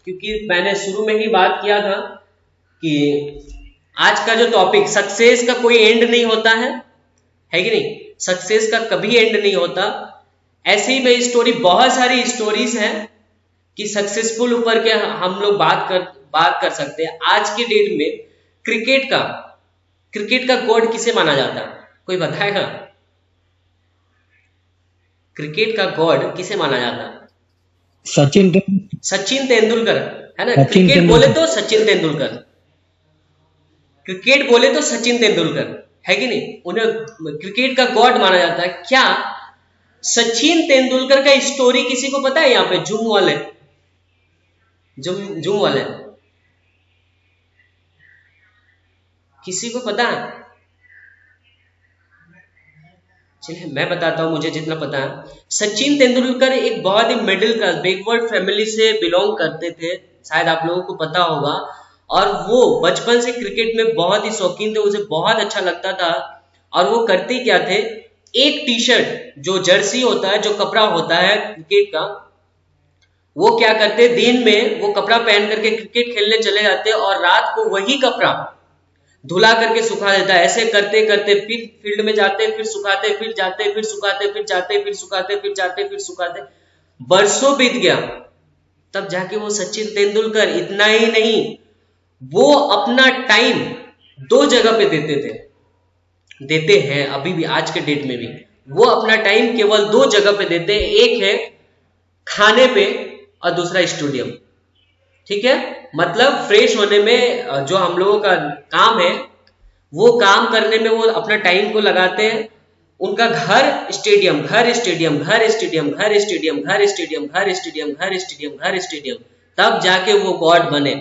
क्योंकि मैंने शुरू में ही बात किया था कि आज का जो टॉपिक, सक्सेस का कोई एंड नहीं होता है कि नहीं? सक्सेस का कभी एंड नहीं होता। ऐसे ही में स्टोरी, बहुत सारी स्टोरीज हैं कि सक्सेसफुल ऊपर के हम लोग बात कर सकते हैं। आज के डेट में क्रिकेट का गॉड किसे माना जाता है? कोई बताएगा? क्रिकेट का गॉड किसे माना जाता है? सचिन तेंदुलकर, है ना? क्रिकेट बोले तो सचिन तेंदुलकर, क्रिकेट बोले तो सचिन तेंदुलकर, है कि नहीं? उन्हें क्रिकेट का गॉड माना जाता है। क्या सचिन तेंदुलकर का स्टोरी किसी को पता है? यहाँ पे जूम वाले किसी को पता है? चलिए मैं बताता हूं, मुझे जितना पता है। सचिन तेंदुलकर एक बहुत ही मिडिल क्लास बैकवर्ड फैमिली से बिलोंग करते थे, शायद आप लोगों को पता होगा। और वो बचपन से क्रिकेट में बहुत ही शौकीन थे, उसे बहुत अच्छा लगता था। और वो करते क्या थे, एक टी शर्ट, जो जर्सी होता है, जो कपड़ा होता है क्रिकेट का, वो क्या करते, दिन में वो कपड़ा पहन करके क्रिकेट खेलने चले जाते और रात को वही कपड़ा धुला करके सुखा देता है। ऐसे करते करते फिर फील्ड में जाते, फिर सुखाते, फिर जाते, फिर सुखाते, फिर जाते, फिर सुखाते, फिर जाते, फिर सुखाते। बरसों बीत गया, तब जाके वो सचिन तेंदुलकर, इतना ही नहीं, वो अपना टाइम 2 जगह पे देते हैं अभी भी, आज के डेट में भी वो अपना टाइम केवल 2 जगह पे देते हैं। एक है खाने पे और दूसरा स्टेडियम, ठीक है? मतलब फ्रेश होने में जो हम लोगों का काम है, वो काम करने में वो अपना टाइम को लगाते हैं। उनका घर स्टेडियम, घर स्टेडियम, घर स्टेडियम, घर स्टेडियम, घर स्टेडियम, घर स्टेडियम, घर स्टेडियम, घर स्टेडियम, तब जाके वो गॉड बने।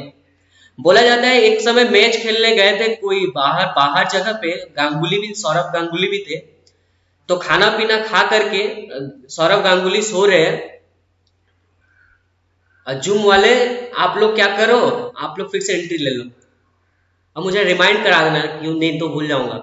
बोला जाता है एक समय मैच खेलने गए थे कोई बाहर जगह पे, सौरभ गांगुली भी थे। तो खाना पीना खा करके सौरभ गांगुली सो रहे हैं। जूम वाले, आप लोग क्या करो, आप लोग फिर से एंट्री ले लो, अब मुझे रिमाइंड करा देना, क्यों नहीं तो भूल जाऊंगा।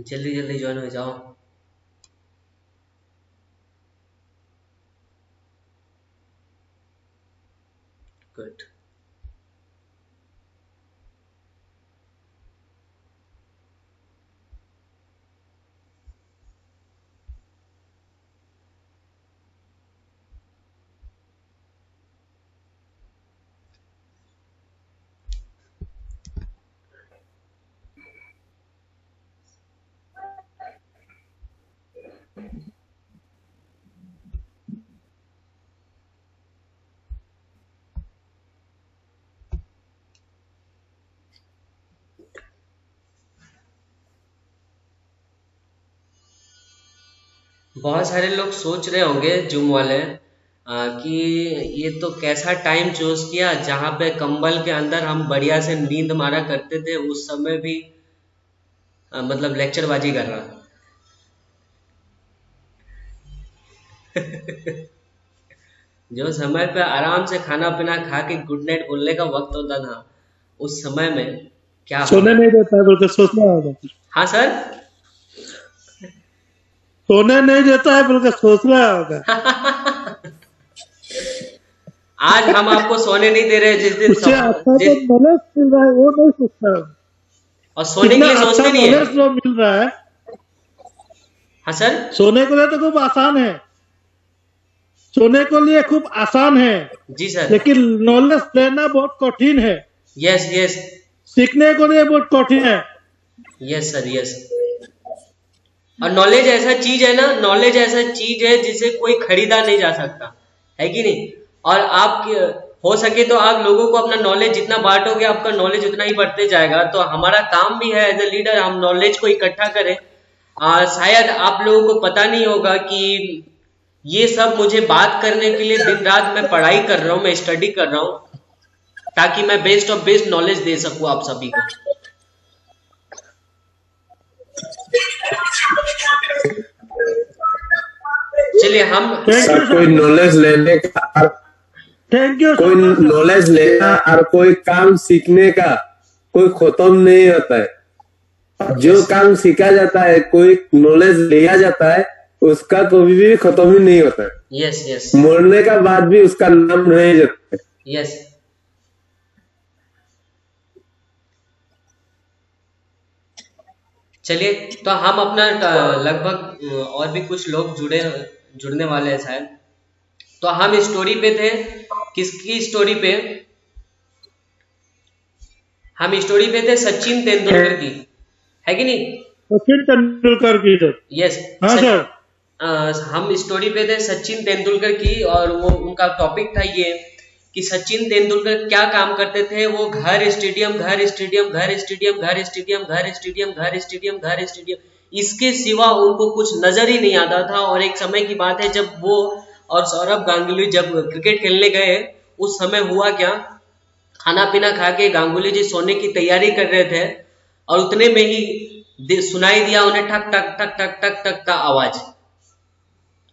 जल्दी जल्दी ज्वाइन हो जाओ। गुड। बहुत सारे लोग सोच रहे होंगे जूम वाले, कि ये तो कैसा टाइम चूज किया जहाँ पे कंबल के अंदर हम बढ़िया से नींद मारा करते थे, उस समय भी मतलब लेक्चरबाजी कर रहा। जो समय पे आराम से खाना पीना खा के गुड नाइट बोलने का वक्त होता था, उस समय में क्या सोने नहीं देता है बोलकर सोचना होगा। हाँ सर, सोने नहीं देता है बोलकर सोचना होगा। आज हम आपको सोने नहीं दे रहे, जिस दिन उससे अच्छा जो नॉलेज मिल रहा है वो नहीं सोचता है, और सोने के लिए सोचते नहीं है। नॉलेज जो मिल रहा है, हाँ सर, सोने के लिए तो खूब आसान है, सोने के लिए खूब आसान है जी सर, लेकिन नॉलेज लेना बहुत कठिन है। यस यस, सीखने के लिए बहुत कठिन है। Yes sir, yes. और नॉलेज ऐसा चीज है ना, नॉलेज ऐसा चीज है जिसे कोई खरीदा नहीं जा सकता, है कि नहीं। और आप हो सके तो आप लोगों को अपना नॉलेज जितना बांटोगे, आपका नॉलेज उतना ही बढ़ते जाएगा। तो हमारा काम भी है एज ए लीडर, हम नॉलेज को इकट्ठा करें। शायद आप लोगों को पता नहीं होगा कि ये सब मुझे बात करने के लिए दिन रात मैं पढ़ाई कर रहा हूँ, मैं स्टडी कर रहा हूँ, ताकि मैं बेस्ट ऑफ बेस्ट नॉलेज दे सकूं आप सभी को। चलिए हम कोई नॉलेज लेने का, थैंक यू। कोई नॉलेज लेना और कोई काम सीखने का कोई खत्म नहीं होता है। जो काम सीखा जाता है, कोई नॉलेज लिया जाता है, उसका कभी भी खत्म ही नहीं होता है। यस यस, मरने का बाद भी उसका नाम रह जाता है। यस। चलिए, तो हम अपना लगभग और भी कुछ लोग जुड़ने वाले हैं शायद। तो हम स्टोरी पे थे, किसकी स्टोरी पे? हम स्टोरी पे थे सचिन तेंदुलकर की, है कि नहीं? सचिन तेंदुलकर की तो यस। हाँ सर, हम स्टोरी पे थे सचिन तेंदुलकर की, और वो उनका टॉपिक था ये कि सचिन तेंदुलकर क्या काम करते थे। वो घर स्टेडियम, घर स्टेडियम, घर स्टेडियम, घर स्टेडियम, घर स्टेडियम, घर स्टेडियम, घर स्टेडियम, इसके सिवा उनको कुछ नजर ही नहीं आता था। और एक समय की बात है जब वो और सौरभ गांगुली जब क्रिकेट खेलने गए, उस समय हुआ क्या, खाना पीना खा के गांगुली जी सोने की तैयारी कर रहे थे, और उतने में ही सुनाई दिया उन्हें ठक ठक ठक ठक ठक ठक का आवाज।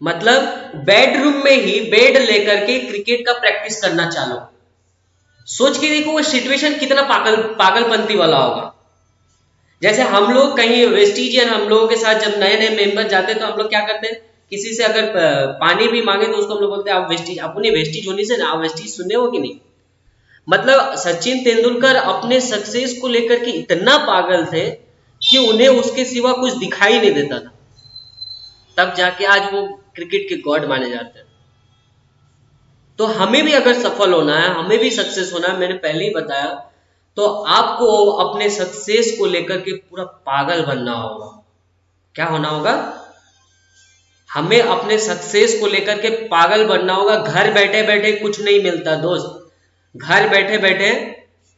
मतलब बेडरूम में ही बेड लेकर के क्रिकेट का प्रैक्टिस करना चालू। सोच के देखो वो सिचुएशन कितना पागलपंती वाला होगा। जैसे हम लोग कहीं वेस्टिजियन, हम लोगों के साथ जब नए नए मेंबर जाते हैं तो हम लोग क्या करते हैं, किसी से अगर पानी भी मांगे तो उसको हम लोग बोलते हैं आप वेस्टिज, अपने वेस्टिज होने से ना आप वेस्टिज सुने हो कि नहीं। मतलब सचिन तेंदुलकर अपने सक्सेस को लेकर के इतना पागल थे कि उन्हें उसके सिवा कुछ दिखाई नहीं देता था, तब जाके आज वो क्रिकेट के गॉड माने जाते हैं। तो हमें भी अगर सफल होना है, हमें भी सक्सेस होना है, मैंने पहले ही बताया, तो आपको अपने सक्सेस को लेकर के पूरा पागल बनना होगा। क्या होना होगा? हमें अपने सक्सेस को लेकर के पागल बनना होगा। घर बैठे बैठे कुछ नहीं मिलता दोस्त, घर बैठे बैठे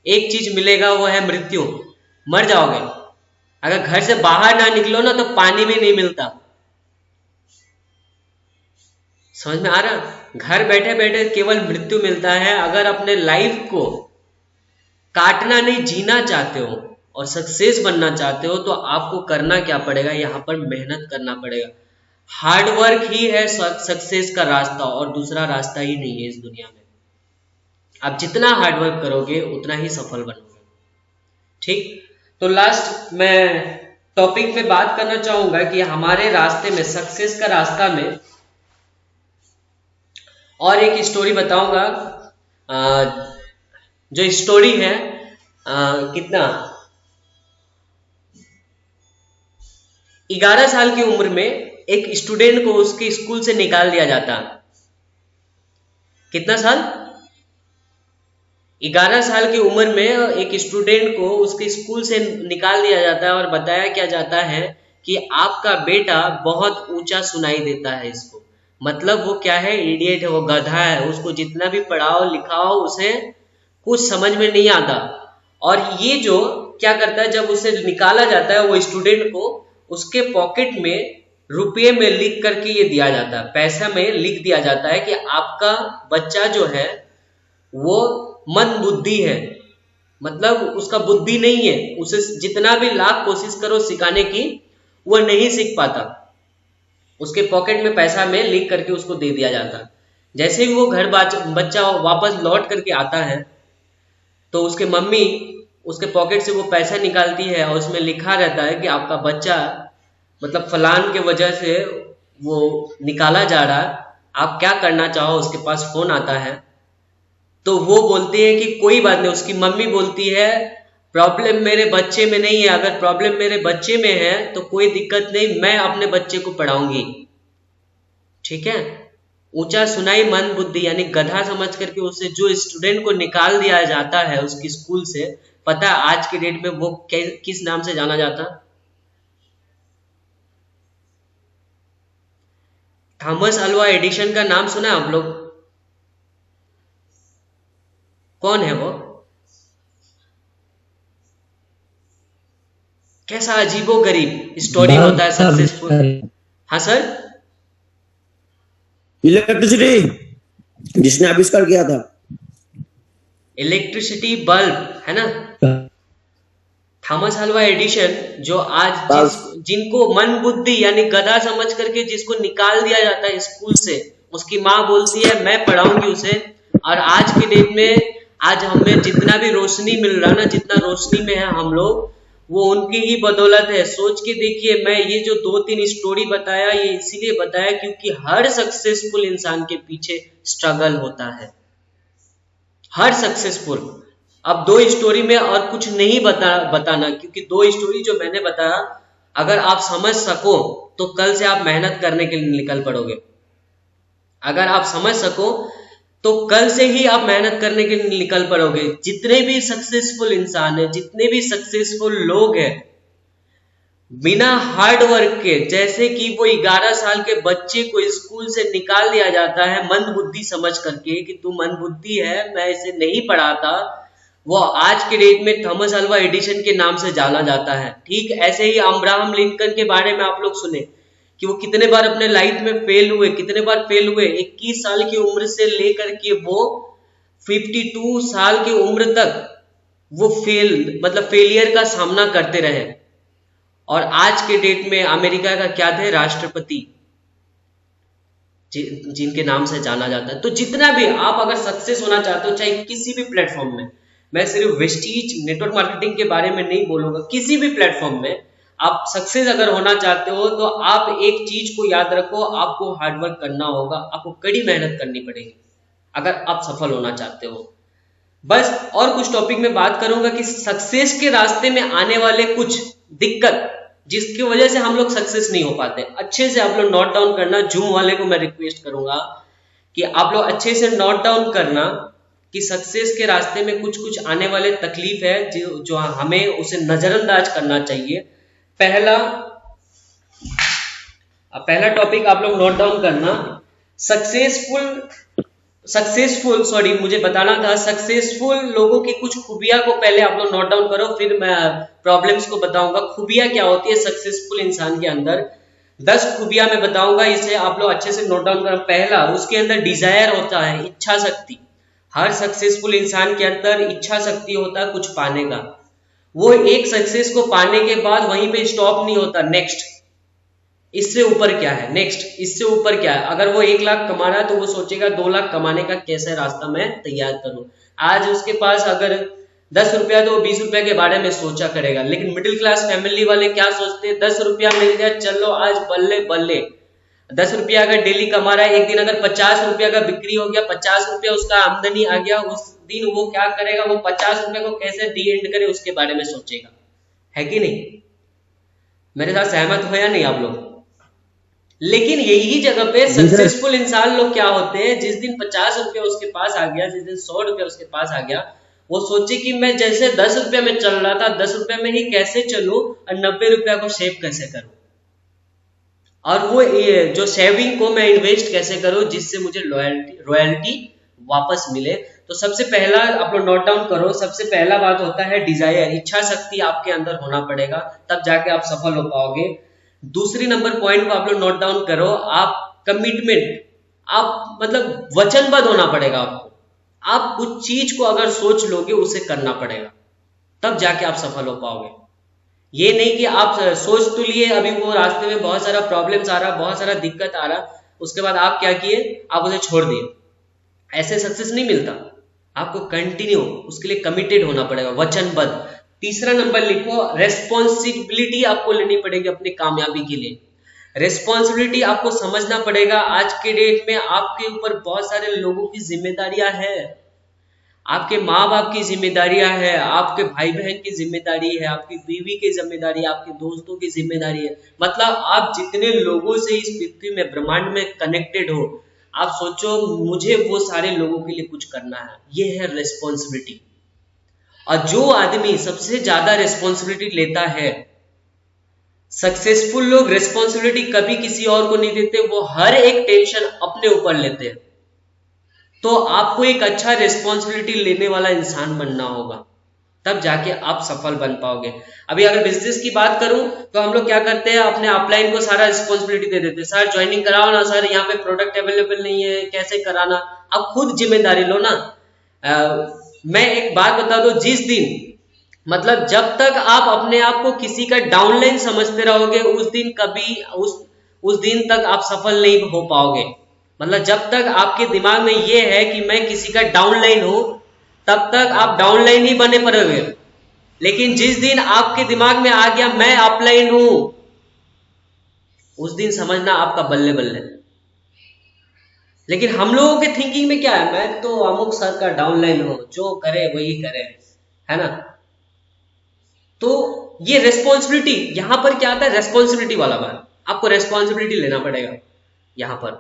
एक चीज मिलेगा, वो है मृत्यु। मर जाओगे। अगर घर से बाहर ना निकलो ना तो पानी भी नहीं मिलता। समझ में आ रहा? घर बैठे बैठे केवल मृत्यु मिलता है। अगर अपने लाइफ को काटना नहीं, जीना चाहते हो और सक्सेस बनना चाहते हो, तो आपको करना क्या पड़ेगा? यहाँ पर मेहनत करना पड़ेगा। हार्डवर्क ही है सक्सेस का रास्ता, और दूसरा रास्ता ही नहीं है इस दुनिया में। आप जितना हार्डवर्क करोगे उतना ही सफल बनोगे। ठीक, तो लास्ट मैं टॉपिक पे बात करना चाहूंगा कि हमारे रास्ते में, सक्सेस का रास्ता में, और एक स्टोरी बताऊंगा। जो स्टोरी है कितना 11 साल की उम्र में एक स्टूडेंट को उसके स्कूल से निकाल दिया जाता। कितना साल? 11 साल की उम्र में एक स्टूडेंट को उसके स्कूल से निकाल दिया जाता है, और बताया क्या जाता है कि आपका बेटा बहुत ऊंचा सुनाई देता है इसको। मतलब वो क्या है, इडियट है, वो गधा है, उसको जितना भी पढ़ाओ लिखाओ उसे कुछ समझ में नहीं आता। और ये जो क्या करता है, जब उसे निकाला जाता है वो स्टूडेंट को, उसके पॉकेट में रुपये में लिख करके ये दिया जाता है, पैसा में लिख दिया जाता है कि आपका बच्चा जो है वो मंद बुद्धि है, मतलब उसका बुद्धि नहीं है, उसे जितना भी लाख कोशिश करो सिखाने की वो नहीं सीख पाता। उसके पॉकेट में पैसा में लिख करके उसको दे दिया जाता है। जैसे ही वो घर बच्चा वापस लौट करके आता है तो उसके मम्मी उसके पॉकेट से वो पैसा निकालती है और उसमें लिखा रहता है कि आपका बच्चा मतलब फलान के वजह से वो निकाला जा रहा है, आप क्या करना चाहो, उसके पास फोन आता है। तो वो बोलती है कि कोई बात नहीं, उसकी मम्मी बोलती है प्रॉब्लम मेरे बच्चे में नहीं है, अगर प्रॉब्लम मेरे बच्चे में है तो कोई दिक्कत नहीं, मैं अपने बच्चे को पढ़ाऊंगी। ठीक है, ऊंचा सुनाई मंद बुद्धि यानी गधा समझ करके उसे जो स्टूडेंट को निकाल दिया जाता है उसकी स्कूल से, पता है आज के डेट में वो किस नाम से जाना जाता? थॉमस अल्वा एडिशन का नाम सुना आप लोग? कौन है वो? कैसा अजीबो गरीब स्टोरी होता है सक्सेसफुल। हाँ सर, इलेक्ट्रिसिटी जिसने आविष्कार किया था, इलेक्ट्रिसिटी बल्ब है ना, थॉमस अल्वा एडिशन, जो आज जिनको मन बुद्धि यानी गधा समझ करके जिसको निकाल दिया जाता है स्कूल से, उसकी माँ बोलती है मैं पढ़ाऊंगी उसे। और आज के डेट में आज हमें जितना भी रोशनी मिल रहा ना, जितना रोशनी में है हम लोग, वो उनकी ही बदौलत है। सोच के देखिए, मैं ये जो 2-3 स्टोरी बताया ये इसीलिए बताया क्योंकि हर सक्सेसफुल इंसान के पीछे स्ट्रगल होता है, हर सक्सेसफुल। अब 2 स्टोरी में और कुछ नहीं बताना, क्योंकि 2 स्टोरी जो मैंने बताया अगर आप समझ सको तो कल से आप मेहनत करने के लिए निकल पड़ोगे। अगर आप समझ सको तो कल से ही आप मेहनत करने के लिए निकल पड़ोगे। जितने भी सक्सेसफुल इंसान है, जितने भी सक्सेसफुल लोग हैं, बिना हार्ड वर्क के, जैसे कि वो 11 साल के बच्चे को स्कूल से निकाल दिया जाता है मंद बुद्धि समझ करके कि तू मंद बुद्धि है, मैं इसे नहीं पढ़ाता, वो आज के डेट में थॉमस अल्वा एडिशन के नाम से जाना जाता है। ठीक ऐसे ही अब्राहम लिंकन के बारे में आप लोग सुने कि वो कितने बार अपने लाइफ में फेल हुए, कितने बार फेल हुए। 21 साल की उम्र से लेकर के वो 52 साल की उम्र तक वो फेलियर का सामना करते रहे, और आज के डेट में अमेरिका का क्या थे, राष्ट्रपति जिनके नाम से जाना जाता है। तो जितना भी आप अगर सक्सेस होना चाहते हो, चाहे किसी भी प्लेटफॉर्म में, मैं सिर्फ वेस्टीज नेटवर्क मार्केटिंग के बारे में नहीं बोलूंगा, किसी भी प्लेटफॉर्म में आप सक्सेस अगर होना चाहते हो तो आप एक चीज को याद रखो, आपको हार्डवर्क करना होगा, आपको कड़ी मेहनत करनी पड़ेगी अगर आप सफल होना चाहते हो। बस और कुछ टॉपिक में बात करूंगा कि सक्सेस के रास्ते में आने वाले कुछ दिक्कत जिसकी वजह से हम लोग सक्सेस नहीं हो पाते। अच्छे से आप लोग नोट डाउन करना, जूम वाले को मैं रिक्वेस्ट करूंगा कि आप लोग अच्छे से नोट डाउन करना कि सक्सेस के रास्ते में कुछ कुछ आने वाले तकलीफ है जो हमें उसे नजरअंदाज करना चाहिए। पहला टॉपिक आप लोग नोट डाउन करना, मुझे बताना था सक्सेसफुल लोगों की कुछ खूबियां को पहले आप लोग नोट डाउन करो, फिर मैं प्रॉब्लम्स को बताऊंगा। खूबियां क्या होती है सक्सेसफुल इंसान के अंदर, 10 खूबियां मैं बताऊंगा, इसे आप लोग अच्छे से नोट डाउन करो। पहला, उसके अंदर डिजायर होता है, इच्छा शक्ति। हर सक्सेसफुल इंसान के अंदर इच्छा शक्ति होता है कुछ पाने का। वो एक सक्सेस को पाने के बाद वहीं पे स्टॉप नहीं होता, नेक्स्ट इससे ऊपर क्या है, नेक्स्ट इससे ऊपर क्या है। अगर वो 1 लाख कमा रहा है तो वो सोचेगा 2 लाख कमाने का कैसा रास्ता मैं तैयार करूं। आज उसके पास अगर 10 रुपया तो 20 रुपया के बारे में सोचा करेगा। लेकिन मिडिल क्लास फैमिली वाले क्या सोचते हैं, 10 रुपया मिल गया चलो आज बल्ले बल्ले। 10 रुपया अगर डेली कमा रहा है, एक दिन अगर 50 रुपया का बिक्री हो गया, 50 रुपया उसका आमदनी आ गया, उस दिन वो क्या करेगा, वो 50 रुपया को कैसे डी एंड करे उसके बारे में सोचेगा, है कि नहीं? मेरे साथ सहमत हो या नहीं आप लोग? लेकिन यही जगह पे सक्सेसफुल इंसान लोग क्या होते हैं, जिस दिन 50 रुपया उसके पास आ गया, जिस दिन 100 रुपया उसके पास आ गया, वो सोचे कि मैं जैसे 10 रुपया में चल रहा था 10 रुपया में ही कैसे चलूं और 90 रुपया को सेव कैसे करूं, और वो जो सेविंग को मैं इन्वेस्ट कैसे करूं जिससे मुझे रॉयल्टी वापस मिले। तो सबसे पहला आप लोग नोट डाउन करो, सबसे पहला बात होता है डिजायर, इच्छा शक्ति आपके अंदर होना पड़ेगा, तब जाके आप सफल हो पाओगे। दूसरी नंबर पॉइंट को आप लोग नोट डाउन करो, आप कमिटमेंट, आप मतलब वचनबद्ध होना पड़ेगा आपको। आप कुछ चीज को अगर सोच लोगे उसे करना पड़ेगा, तब जाके आप सफल हो पाओगे। ये नहीं कि आप सोच तो लिए, अभी वो रास्ते में बहुत सारा प्रॉब्लम्स आ रहा, बहुत सारा दिक्कत आ रहा, उसके बाद आप क्या किए, आप उसे छोड़ दिए। ऐसे सक्सेस नहीं मिलता। आपको कंटिन्यू उसके लिए कमिटेड होना पड़ेगा, वचनबद्ध। तीसरा नंबर लिखो, रेस्पॉन्सिबिलिटी आपको लेनी पड़ेगी अपनी कामयाबी के लिए। रेस्पॉन्सिबिलिटी आपको समझना पड़ेगा। आज के डेट में आपके ऊपर बहुत सारे लोगों की जिम्मेदारियां हैं। आपके माँ बाप की जिम्मेदारियां है, आपके भाई बहन की जिम्मेदारी है, आपकी बीवी की जिम्मेदारी है, आपके दोस्तों की जिम्मेदारी है। मतलब आप जितने लोगों से इस पृथ्वी में, ब्रह्मांड में कनेक्टेड हो, आप सोचो मुझे वो सारे लोगों के लिए कुछ करना है। ये है रेस्पॉन्सिबिलिटी। और जो आदमी सबसे ज्यादा रेस्पॉन्सिबिलिटी लेता है, सक्सेसफुल लोग रेस्पॉन्सिबिलिटी कभी किसी और को नहीं देते, वो हर एक टेंशन अपने ऊपर लेते हैं। तो आपको एक अच्छा रेस्पॉन्सिबिलिटी लेने वाला इंसान बनना होगा, तब जाके आप सफल बन पाओगे। अभी अगर बिजनेस की बात करूं तो हम लोग क्या करते हैं, अपने अपलाइन को सारा रिस्पॉन्सिबिलिटी दे देते हैं। सर ज्वाइनिंग कराओ ना, सर यहाँ पे प्रोडक्ट अवेलेबल नहीं है, कैसे कराना। अब खुद जिम्मेदारी लो ना। मैं एक बात बता दूं, जिस दिन मतलब जब तक आप अपने आप को किसी का डाउनलाइन समझते रहोगे, उस दिन कभी उस दिन तक आप सफल नहीं हो पाओगे। मतलब जब तक आपके दिमाग में ये है कि मैं किसी का डाउनलाइन हूं, तब तक आप डाउनलाइन ही बने पड़ोगे। लेकिन जिस दिन आपके दिमाग में आ गया मैं अपलाइन हूं, उस दिन समझना आपका बल्ले बल्ले। लेकिन हम लोगों के थिंकिंग में क्या है, मैं तो अमुक सर का डाउनलाइन हूं, जो करे वही करे, है ना। तो ये रेस्पॉन्सिबिलिटी, यहां पर क्या आता है, रेस्पॉन्सिबिलिटी वाला बात। आपको रेस्पॉन्सिबिलिटी लेना पड़ेगा यहां पर।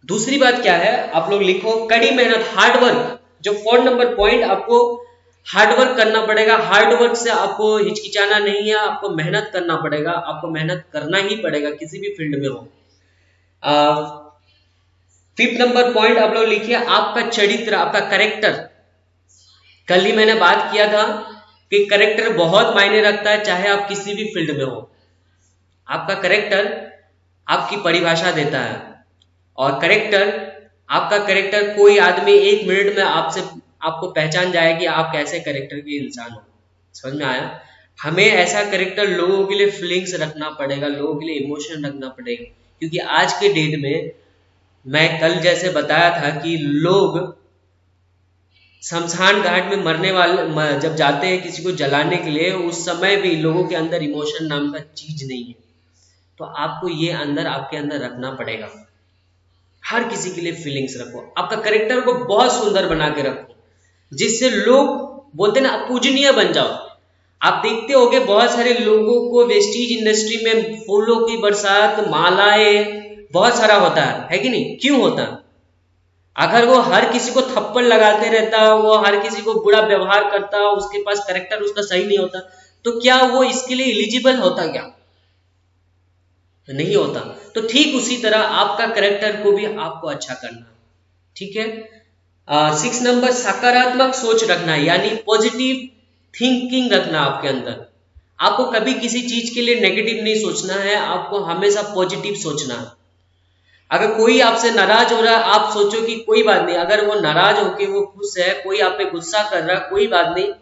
दूसरी बात क्या है, आप लोग लिखो कड़ी मेहनत, हार्डवर्क। जो 4 नंबर पॉइंट, आपको हार्डवर्क करना पड़ेगा। हार्डवर्क से आपको हिचकिचाना नहीं है, आपको मेहनत करना पड़ेगा। आपको मेहनत करना ही पड़ेगा किसी भी फील्ड में हो। 5th नंबर पॉइंट आप लोग लिखिए, आपका चरित्र, आपका कैरेक्टर। कल ही मैंने बात किया था कि कैरेक्टर बहुत मायने रखता है, चाहे आप किसी भी फील्ड में हो। आपका कैरेक्टर आपकी परिभाषा देता है। और कैरेक्टर, आपका कैरेक्टर, कोई आदमी 1 मिनट में आपको पहचान जाए कि आप कैसे कैरेक्टर के इंसान हो। समझ में आया। हमें ऐसा कैरेक्टर, लोगों के लिए फीलिंग्स रखना पड़ेगा, लोगों के लिए इमोशन रखना पड़ेगा। क्योंकि आज के डेट में, मैं कल जैसे बताया था कि लोग शमशान घाट में मरने वाले जब जाते हैं किसी को जलाने के लिए, उस समय भी लोगों के अंदर इमोशन नाम का चीज नहीं है। तो आपको ये आपके अंदर रखना पड़ेगा। हर किसी के लिए फीलिंग्स रखो, आपका कैरेक्टर को बहुत सुंदर बना के रखो, जिससे लोग बोलते ना पूजनीय बन जाओ। आप देखते होगे बहुत सारे लोगों को वेस्टीज इंडस्ट्री में फूलों की बरसात, मालाएं बहुत सारा होता है कि नहीं। क्यों होता है? अगर वो हर किसी को थप्पड़ लगाते रहता, वो हर किसी को बुरा व्यवहार करता, उसके पास कैरेक्टर उसका सही नहीं होता, तो क्या वो इसके लिए एलिजिबल होता? क्या नहीं होता। तो ठीक उसी तरह आपका कैरेक्टर को भी आपको अच्छा करना, ठीक है। 6 नंबर, सकारात्मक सोच रखना, यानी पॉजिटिव थिंकिंग रखना आपके अंदर। आपको कभी किसी चीज के लिए नेगेटिव नहीं सोचना है, आपको हमेशा पॉजिटिव सोचना है। अगर कोई आपसे नाराज हो रहा है, आप सोचो कि कोई बात नहीं, अगर वो नाराज होके वो खुश है, कोई आप पे गुस्सा कर रहा है, कोई बात नहीं,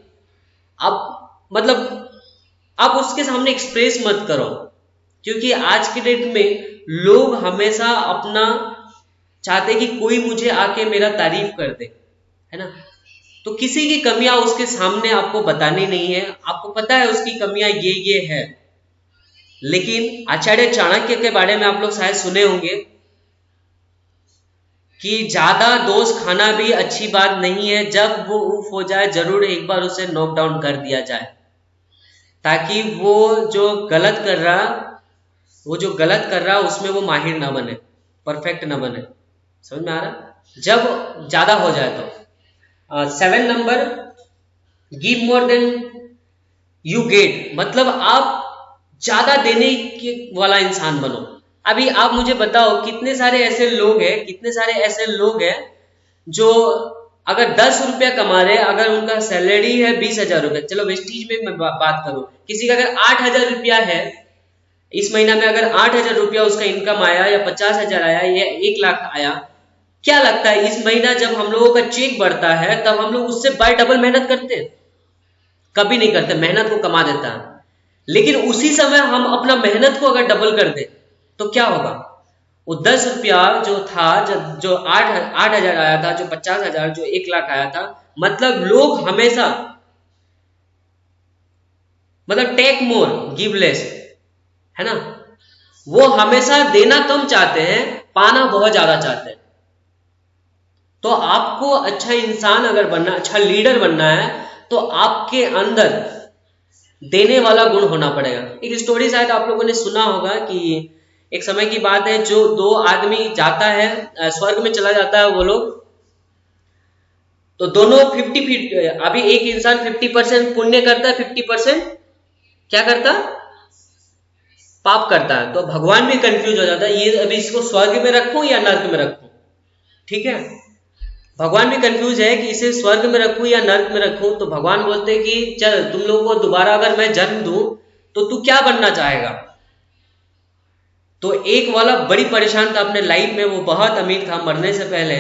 आप उसके सामने एक्सप्रेस मत करो। क्योंकि आज के डेट में लोग हमेशा अपना चाहते कि कोई मुझे आके मेरा तारीफ कर दे, है ना। तो किसी की कमियां उसके सामने आपको बतानी नहीं है। आपको पता है उसकी कमियां ये है। लेकिन आचार्य चाणक्य के बारे में आप लोग शायद सुने होंगे कि ज्यादा दोस्त खाना भी अच्छी बात नहीं है। जब वो उफ हो जाए, जरूर एक बार उसे नॉक डाउन कर दिया जाए, ताकि वो जो गलत कर रहा उसमें वो माहिर ना बने, परफेक्ट ना बने। समझ में आ रहा? जब ज्यादा हो जाए तो। 7 number, give more than you get, मतलब आप ज्यादा देने के वाला इंसान बनो। अभी आप मुझे बताओ कितने सारे ऐसे लोग हैं जो अगर 10 रुपया कमा रहे, अगर उनका सैलरी है 20,000 रुपया, चलो वेस्टीज में मैं बात करूं, किसी का अगर 8,000 रुपया है इस महीना में अगर 8,000 रुपया उसका इनकम आया या 50,000 आया या 1,00,000 आया, क्या लगता है इस महीना जब हम लोगों का चेक बढ़ता है तब हम लोग उससे बाय डबल मेहनत करते हैं? कभी नहीं करते। मेहनत को कमा देता है। लेकिन उसी समय हम अपना मेहनत को अगर डबल कर दे तो क्या होगा? वो 10 रुपया जो था, जो 8,000 आया था, जो 50,000, जो 1,00,000 आया था, मतलब लोग हमेशा टेक मोर गिव लेस, है ना? वो हमेशा देना कम चाहते हैं, पाना बहुत ज्यादा चाहते हैं। तो आपको अच्छा इंसान अगर बनना, अच्छा लीडर बनना है तो आपके अंदर देने वाला गुण होना पड़ेगा। एक स्टोरी शायद आप लोगों ने सुना होगा कि एक समय की बात है, जो 2 आदमी जाता है, स्वर्ग में चला जाता है वो लोग, तो दोनों 50-50, अभी एक इंसान 50% पुण्य करता है, 50% क्या करता? पाप करता है। तो भगवान भी कंफ्यूज हो जाता है, ये अभी इसको स्वर्ग में रखूं या नर्क में रखूं? ठीक है, भगवान भी कंफ्यूज है कि इसे स्वर्ग में रखूं या नर्क में रखूं। तो भगवान बोलते हैं कि चल, तुम लोगों को दोबारा अगर मैं जन्म दूं तो तू क्या बनना चाहेगा? तो एक वाला बड़ी परेशान था अपने लाइफ में, वो बहुत अमीर था मरने से पहले,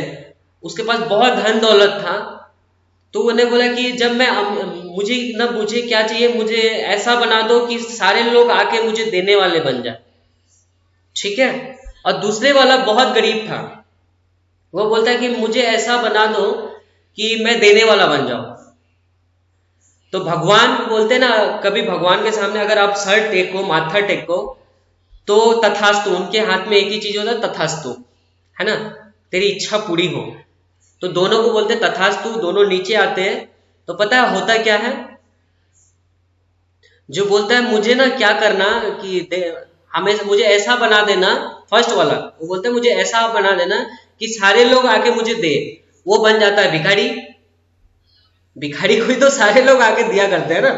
उसके पास बहुत धन दौलत था। तो उन्हें बोला कि जब मैं मुझे क्या चाहिए, मुझे ऐसा बना दो कि सारे लोग आके मुझे देने वाले बन जाए। ठीक है। और दूसरे वाला बहुत गरीब था, वो बोलता है कि मुझे ऐसा बना दो कि मैं देने वाला बन जाऊं। तो भगवान बोलते ना, कभी भगवान के सामने अगर आप सर टेको, माथा टेको, तो तथास्तु, उनके हाथ में एक ही चीज होता है, तथास्तु, है ना? तेरी इच्छा पूरी हो। तो दोनों को बोलते तथास्तु, दोनों नीचे आते हैं। तो पता है होता क्या है? जो बोलता है मुझे ना क्या करना कि हमें मुझे ऐसा बना देना, फर्स्ट वाला वो बोलते हैं मुझे ऐसा बना देना कि सारे लोग आके मुझे दे, वो बन जाता है भिखारी। भिखारी को ही तो सारे लोग आके दिया करते हैं ना,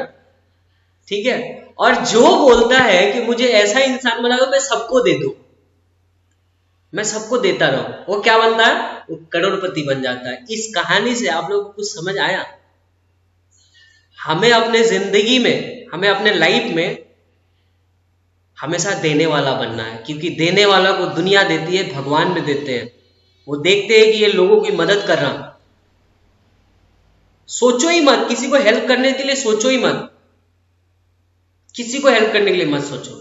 ठीक है। और जो बोलता है कि मुझे ऐसा इंसान बना दो मैं सबको दे दूं, मैं सबको देता रहूं, वो क्या बनता है? वो करोड़पति बन जाता है। इस कहानी से आप लोगों को कुछ समझ आया? हमें अपने जिंदगी में, हमें अपने लाइफ में हमेशा देने वाला बनना है, क्योंकि देने वाला को दुनिया देती है, भगवान भी देते हैं। वो देखते हैं कि ये लोगों की मदद कर रहा। सोचो ही मत, किसी को हेल्प करने के लिए सोचो ही मत, किसी को हेल्प करने के लिए मत सोचो।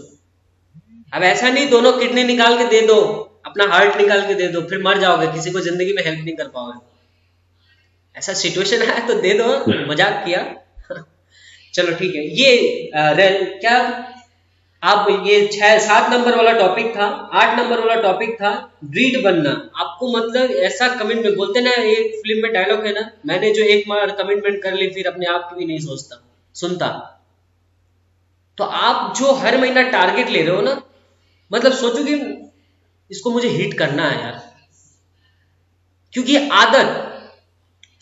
अब ऐसा नहीं दोनों किडनी निकाल के दे दो, अपना हार्ट निकाल के दे दो, फिर मर जाओगे, किसी को जिंदगी में हेल्प नहीं कर पाओगे। ऐसा सिचुएशन है तो दे दो, मजाक किया। चलो ठीक है। ये क्या आप ये 7 नंबर वाला टॉपिक था। 8 नंबर वाला टॉपिक था रीड बनना। आपको मतलब ऐसा कमिटमेंट, बोलते ना एक फिल्म में डायलॉग है ना, मैंने जो एक बार कमिटमेंट कर ली फिर अपने आप की भी नहीं सुनता। तो आप जो हर महीना टारगेट ले रहे हो ना, मतलब सोचो कि इसको मुझे हिट करना है यार, क्योंकि आदत,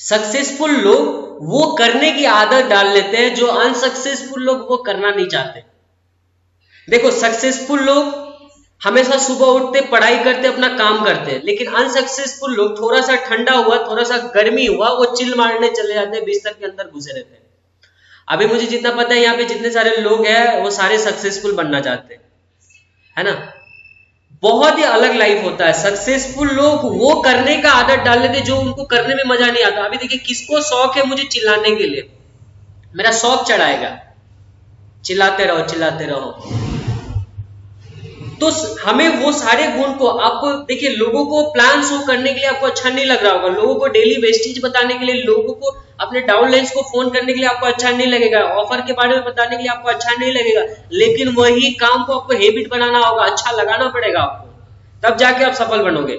सक्सेसफुल लोग वो करने की आदत डाल लेते हैं जो अनसक्सेसफुल लोग वो करना नहीं चाहते। देखो, सक्सेसफुल लोग हमेशा सुबह उठते, पढ़ाई करते, अपना काम करते हैं, लेकिन अनसक्सेसफुल लोग थोड़ा सा ठंडा हुआ, थोड़ा सा गर्मी हुआ, वो चिल मारने चले जाते हैं, बिस्तर के अंदर घुसे रहते हैं। अभी मुझे जितना पता है यहाँ पे जितने सारे लोग हैं वो सारे सक्सेसफुल बनना चाहते हैं, है ना? बहुत ही अलग लाइफ होता है। सक्सेसफुल लोग वो करने का आदत डाल लेते जो उनको करने में मजा नहीं आता। अभी देखिए, किसको शौक है मुझे चिल्लाने के लिए, मेरा शौक चढ़ाएगा, चिल्लाते रहो चिल्लाते रहो। तो हमें वो सारे गुण को, आपको देखिए, लोगों को प्लान शो करने के लिए आपको अच्छा नहीं लग रहा होगा, लोगों को डेली वेस्टेज बताने के लिए, लोगों को अपने डाउनलाइंस को फोन करने के लिए आपको अच्छा नहीं लगेगा, ऑफर के बारे में बताने के लिए आपको अच्छा नहीं लगेगा, लेकिन वही काम को आपको हैबिट बनाना होगा, अच्छा लगाना पड़ेगा आपको, तब जाके आप सफल बनोगे।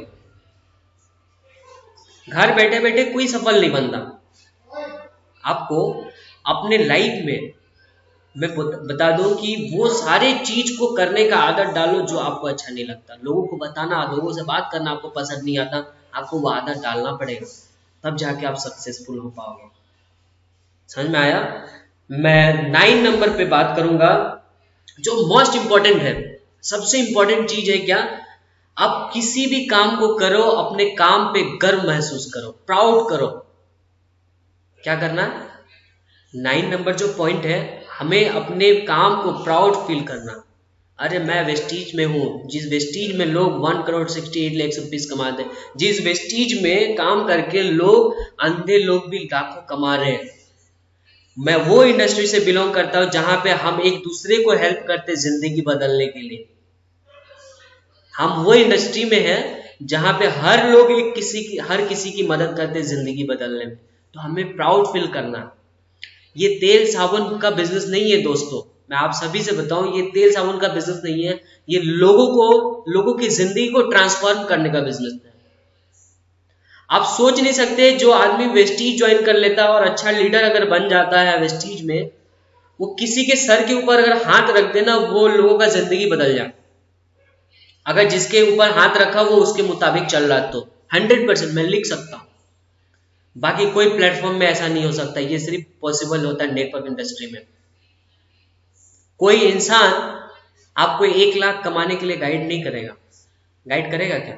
घर बैठे बैठे कोई सफल नहीं बनता। आपको अपने लाइफ में मैं बता दूं कि वो सारे चीज को करने का आदत डालो जो आपको अच्छा नहीं लगता। लोगों को बताना, लोगों से बात करना आपको पसंद नहीं आता, आपको वो आदत डालना पड़ेगा, तब जाके आप सक्सेसफुल हो पाओगे। समझ में आया? मैं 9 नंबर पे बात करूंगा, जो मोस्ट इंपॉर्टेंट है, सबसे इंपॉर्टेंट चीज है क्या? आप किसी भी काम को करो, अपने काम पे गर्व महसूस करो, प्राउड करो। क्या करना है? 9 नंबर जो पॉइंट है, हमें अपने काम को प्राउड फील करना, अरे मैं वेस्टीज में हूँ, जिस वेस्टीज में लोग 1,68,00,000 रुपीज कमाते हैं, जिस वेस्टीज में काम करके लोग, अंधे लोग भी लाखों कमा रहे हैं। मैं वो इंडस्ट्री से बिलोंग करता हूँ जहां पे हम एक दूसरे को हेल्प करते जिंदगी बदलने के लिए। हम वो इंडस्ट्री में हैं जहां पे हर लोग हर किसी की मदद करते जिंदगी बदलने में। तो हमें प्राउड फील करना। ये तेल साबुन का बिजनेस नहीं है दोस्तों, मैं आप सभी से बताऊं, ये तेल साबुन का बिजनेस नहीं है, ये लोगों की जिंदगी को ट्रांसफॉर्म करने का बिजनेस है। आप सोच नहीं सकते, जो आदमी वेस्टीज ज्वाइन कर लेता है और अच्छा लीडर अगर बन जाता है वेस्टीज में, वो किसी के सर के ऊपर अगर हाथ रख देना, वो लोगों का जिंदगी बदल जाए। अगर जिसके ऊपर हाथ रखा वो उसके मुताबिक चल रहा तो 100% मैं लिख सकता हूं। बाकी कोई प्लेटफॉर्म में ऐसा नहीं हो सकता, ये सिर्फ पॉसिबल होता है नेटवर्क इंडस्ट्री में। कोई इंसान आपको 1 लाख कमाने के लिए गाइड नहीं करेगा। गाइड करेगा क्या?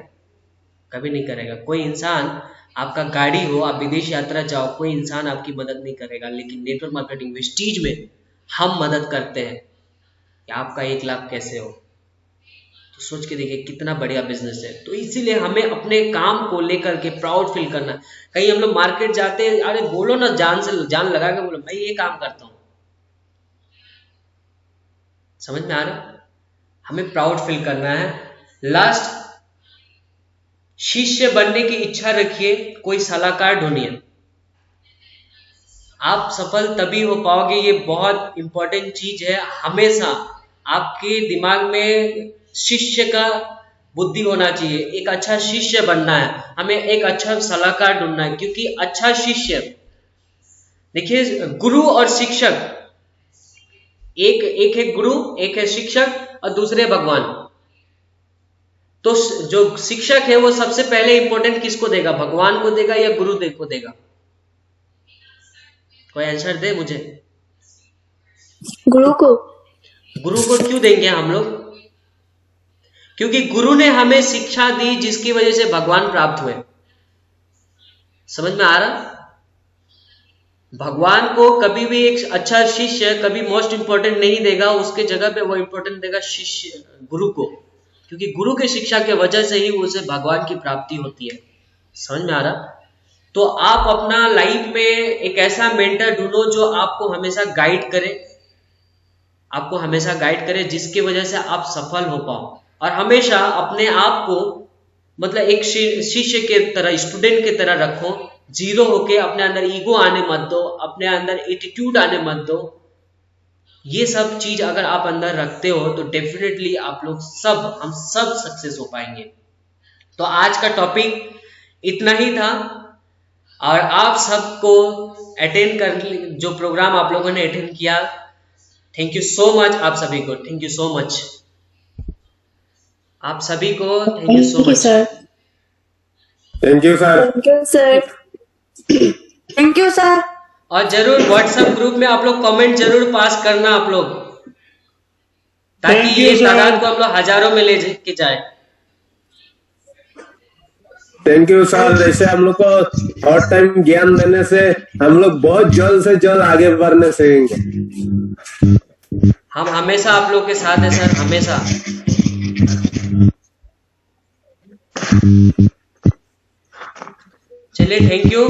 कभी नहीं करेगा। कोई इंसान आपका गाड़ी हो, आप विदेश यात्रा जाओ, कोई इंसान आपकी मदद नहीं करेगा। लेकिन नेटवर्क मार्केटिंग वेस्टीज में हम मदद करते हैं कि आपका 1 लाख कैसे हो। तो सोच के देखिए कितना बढ़िया बिजनेस है। तो इसीलिए हमें अपने काम को लेकर के प्राउड फील करना। कहीं हम लोग मार्केट जाते हैं, अरे बोलो ना, जान लगा के बोलो मैं ये काम करता हूं। समझ में आ रहा है? हमें प्राउड फील करना है। लास्ट, शिष्य बनने की इच्छा रखिए, कोई सलाहकार ढूंढिए। आप सफल तभी हो पाओगे, ये बहुत इंपॉर्टेंट चीज है। हमेशा आपके दिमाग में शिष्य का बुद्धि होना चाहिए। एक अच्छा शिष्य बनना है, हमें एक अच्छा सलाहकार ढूंढना है। क्योंकि अच्छा शिष्य, देखिए गुरु और शिक्षक, एक है गुरु, एक है शिक्षक और दूसरे भगवान। तो जो शिक्षक है वो सबसे पहले इंपॉर्टेंट किसको देगा? भगवान को देगा या गुरु को देगा? कोई आंसर दे मुझे। गुरु को। गुरु को क्यों देंगे हम लोग? क्योंकि गुरु ने हमें शिक्षा दी जिसकी वजह से भगवान प्राप्त हुए। समझ में आ रहा? भगवान को कभी भी एक अच्छा शिष्य कभी मोस्ट इंपॉर्टेंट नहीं देगा, उसके जगह पे वो इंपॉर्टेंट देगा शिष्य गुरु को। क्योंकि गुरु के शिक्षा के वजह से ही उसे भगवान की प्राप्ति होती है। समझ में आ रहा? तो आप अपना लाइफ में एक ऐसा मेंटर ढूंढो जो आपको हमेशा गाइड करे, जिसकी वजह से आप सफल हो पाओ। और हमेशा अपने आप को मतलब एक शिष्य के तरह, स्टूडेंट की तरह रखो। जीरो होके अपने अंदर ईगो आने मत दो, अपने अंदर एटीट्यूड आने मत दो। ये सब चीज अगर आप अंदर रखते हो तो डेफिनेटली हम सब सक्सेस हो पाएंगे। तो आज का टॉपिक इतना ही था। और आप सबको जो प्रोग्राम आप लोगों ने अटेंड किया, थैंक यू सो मच। आप सभी को थैंक यू सो मच। आप सभी को thank you so much. Thank you sir. Thank you sir. Thank you sir. और जरूर व्हाट्सएप ग्रुप में आप लोग कमेंट जरूर पास करना आप लोग, ताकि ये तादाद को हम लोग हजारों में ले के जाए। Thank you sir. जैसे हम लोग को हर टाइम ज्ञान देने से हम लोग बहुत जल्द से जल्द आगे बढ़ने सीखेंगे। हम हमेशा आप लोग के साथ हैं सर, हमेशा। चलिए, थैंक यू।